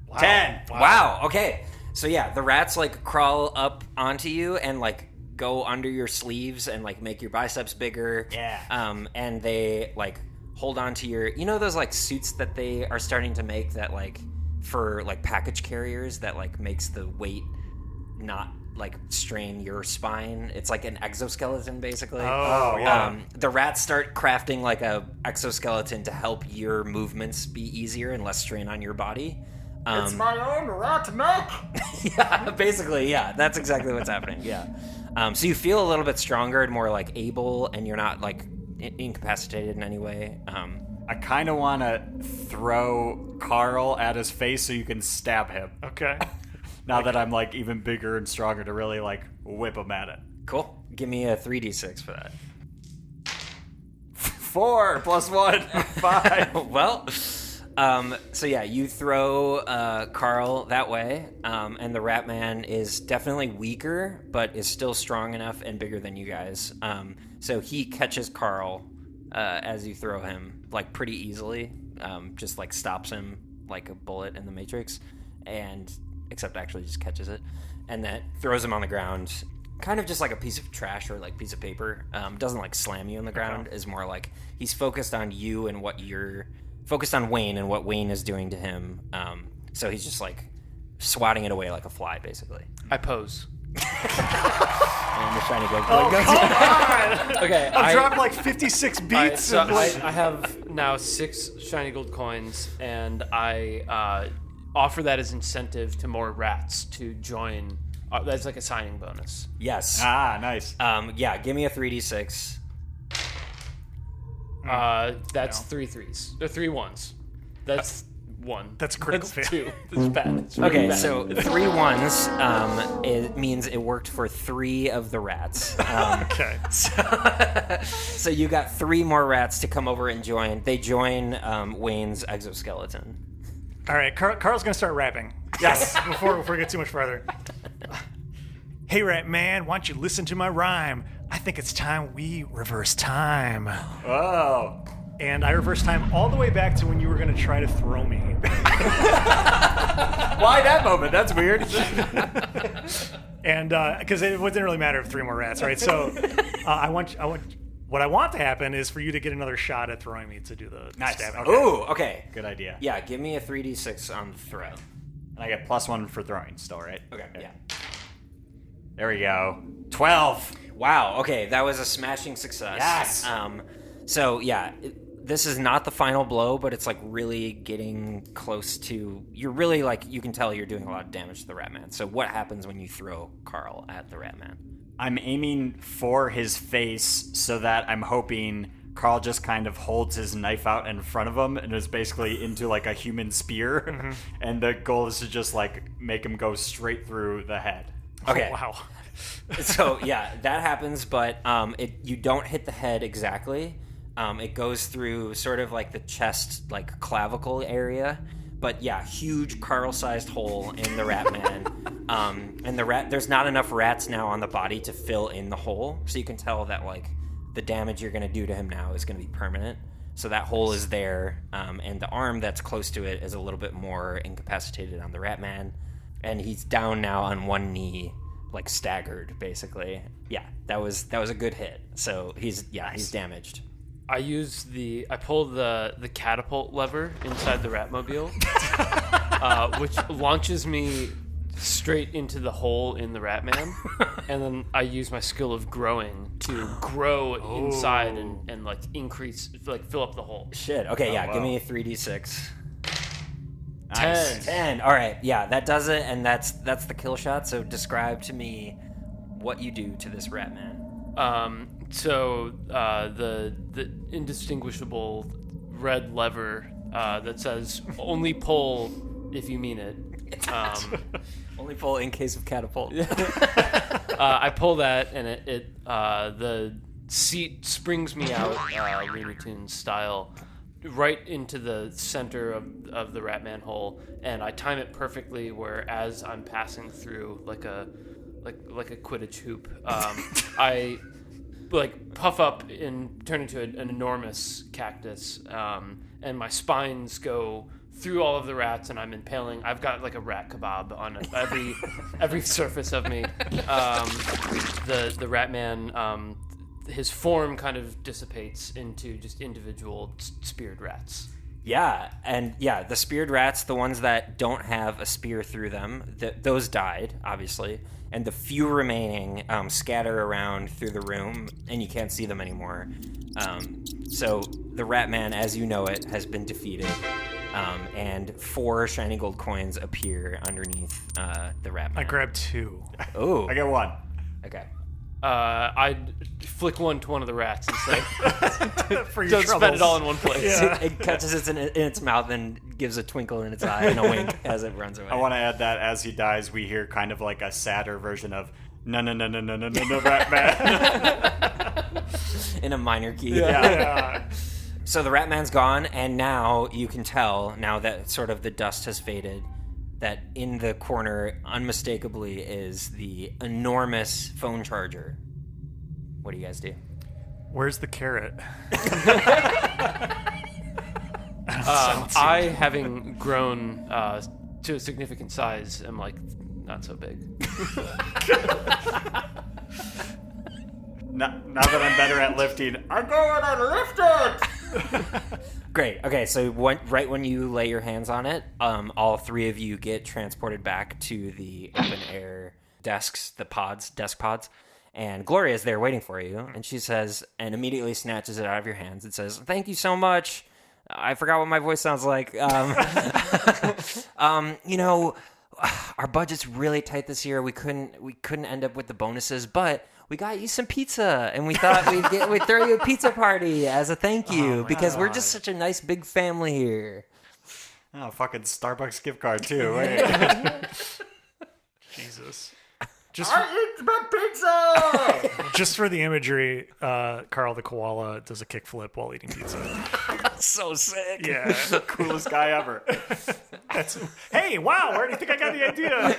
Wow. 10. Wow. Okay. So yeah, the rats like crawl up onto you and like go under your sleeves and like make your biceps bigger. Yeah. And they like hold on to your, you know, those like suits that they are starting to make that like for like package carriers that like makes the weight not like strain your spine. It's like an exoskeleton basically. Oh, yeah. The rats start crafting like a exoskeleton to help your movements be easier and less strain on your body. It's my own rat neck. Yeah, basically, yeah. That's exactly what's happening. Yeah. So you feel a little bit stronger and more like able, and you're not like incapacitated in any way. I kind of want to throw Carl at his face so you can stab him. Okay. Now that I'm like even bigger and stronger to really like whip him at it. Cool. Give me a 3d6 for that. 4 + 1, 5. Well, so yeah, you throw Carl that way, and the Rat Man is definitely weaker, but is still strong enough and bigger than you guys. So he catches Carl as you throw him, like pretty easily. Just like stops him like a bullet in the Matrix, and except actually just catches it, and then throws him on the ground. Kind of just like a piece of trash or like piece of paper. Doesn't like slam you on the ground. Is more like he's focused on you and what you're focused on Wayne and what Wayne is doing to him. So he's just like swatting it away like a fly, basically. I pose. And the shiny gold Oh, come on! Okay, I've dropped like 56 beats. So and, like, I have now 6 shiny gold coins, and I offer that as incentive to more rats to join. That's like a signing bonus. Yes. Nice. Yeah. Give me a 3d6. That's 3 threes. 3 1s. That's 1. That's critical That's fail. 2. That's bad. It's really Okay, bad. so 3 1s. It means it worked for 3 of the rats. Okay. So you got 3 more rats to come over and join. They join Wayne's exoskeleton. All right, Carl's gonna start rapping. Yes. Before we get too much further. Hey, Rat Man, why don't you listen to my rhyme? I think it's time we reverse time. Oh. And I reverse time all the way back to when you were gonna try to throw me. Why that moment? That's weird. And because it wouldn't really matter if 3 more rats, right? So what I want to happen is for you to get another shot at throwing me to do the Nice. stabbing. Okay. Ooh, okay. Good idea. Yeah, give me a 3d6 on the throw. And I get +1 for throwing still, right? Okay, yeah. There we go. 12. Wow, okay, that was a smashing success. Yes. So, yeah, this is not the final blow, but it's, like, really getting close to... You're really, like, you can tell you're doing a lot of damage to the Rat Man. So what happens when you throw Carl at the Rat Man? I'm aiming for his face so that I'm hoping Carl just kind of holds his knife out in front of him and is basically into like a human spear. Mm-hmm. And the goal is to just like make him go straight through the head. Okay. Oh, wow. So, yeah, that happens, but you don't hit the head exactly. It goes through sort of like the chest, like clavicle area. But yeah, huge Carl-sized hole in the Rat Man. And there's not enough rats now on the body to fill in the hole. So you can tell that like the damage you're going to do to him now is going to be permanent. So that hole is there. And the arm that's close to it is a little bit more incapacitated on the Rat Man. And he's down now on one knee, like staggered, basically. Yeah, that was a good hit. So he's damaged. I pull the catapult lever inside the Ratmobile, which launches me straight into the hole in the Ratman, and then I use my skill of growing to grow inside and like increase, like fill up the hole. Shit. Okay, yeah, wow. give me a 3d6. Nice. 10. All right, yeah, that does it, and that's the kill shot. So describe to me what you do to this Ratman. So the indistinguishable red lever that says "only pull if you mean it." Only pull in case of catapult. I pull that, and the seat springs me out, Looney Tunes style, right into the center of the Ratman hole, and I time it perfectly. Where as I'm passing through like a Quidditch hoop, I like puff up and turn into an enormous cactus, and my spines go through all of the rats, and I'm impaling. I've got like a rat kebab on every surface of me. The Ratman, his form kind of dissipates into just individual speared rats. Yeah, and yeah, the speared rats, the ones that don't have a spear through them, those died, obviously. And the few remaining scatter around through the room, and you can't see them anymore. So the Ratman, as you know it, has been defeated. and 4 shiny gold coins appear underneath the rat man. I grabbed 2. Oh, I get 1. okay. I'd flick one to one of the rats and say, For your "Don't troubles. spend it all in one place." Yeah. It catches it in its mouth and gives a twinkle in its eye and a wink as it runs away. I want to add that as he dies, we hear kind of like a sadder version of no, rat man. in a minor key. Yeah. So the rat man's gone, and now you can tell, now that sort of the dust has faded, that in the corner, unmistakably, is the enormous phone charger. What do you guys do? Where's the carrot? I, having grown to a significant size, am like not so big. Now that I'm better at lifting, I go and I lift it. Great. Okay, so right when you lay your hands on it, all 3 of you get transported back to the open air desks, desk pods, and Gloria is there waiting for you, and she says, and immediately snatches it out of your hands and says, "Thank you so much. I forgot what my voice sounds like. Our budget's really tight this year. We couldn't end up with the bonuses, but we got you some pizza, and we thought we'd throw you a pizza party as a thank you because we're just such a nice big family here." Oh, fucking Starbucks gift card too. Wait. Jesus. I eat my pizza! Just for the imagery, Carl the koala does a kickflip while eating pizza. So sick. Yeah. Coolest guy ever. Hey, wow, where do you think I got the idea?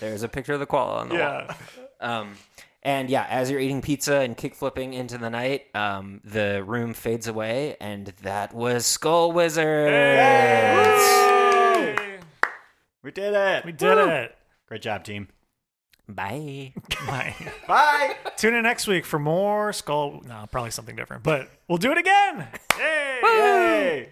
There's a picture of the koala on the wall. Yeah. And yeah, as you're eating pizza and kick flipping into the night, the room fades away, and that was Skull Wizards. Hey! We did it. We did it. Great job, team. Bye. Bye. Bye. Tune in next week for more Skull. No, probably something different, but we'll do it again. Yay! Yay.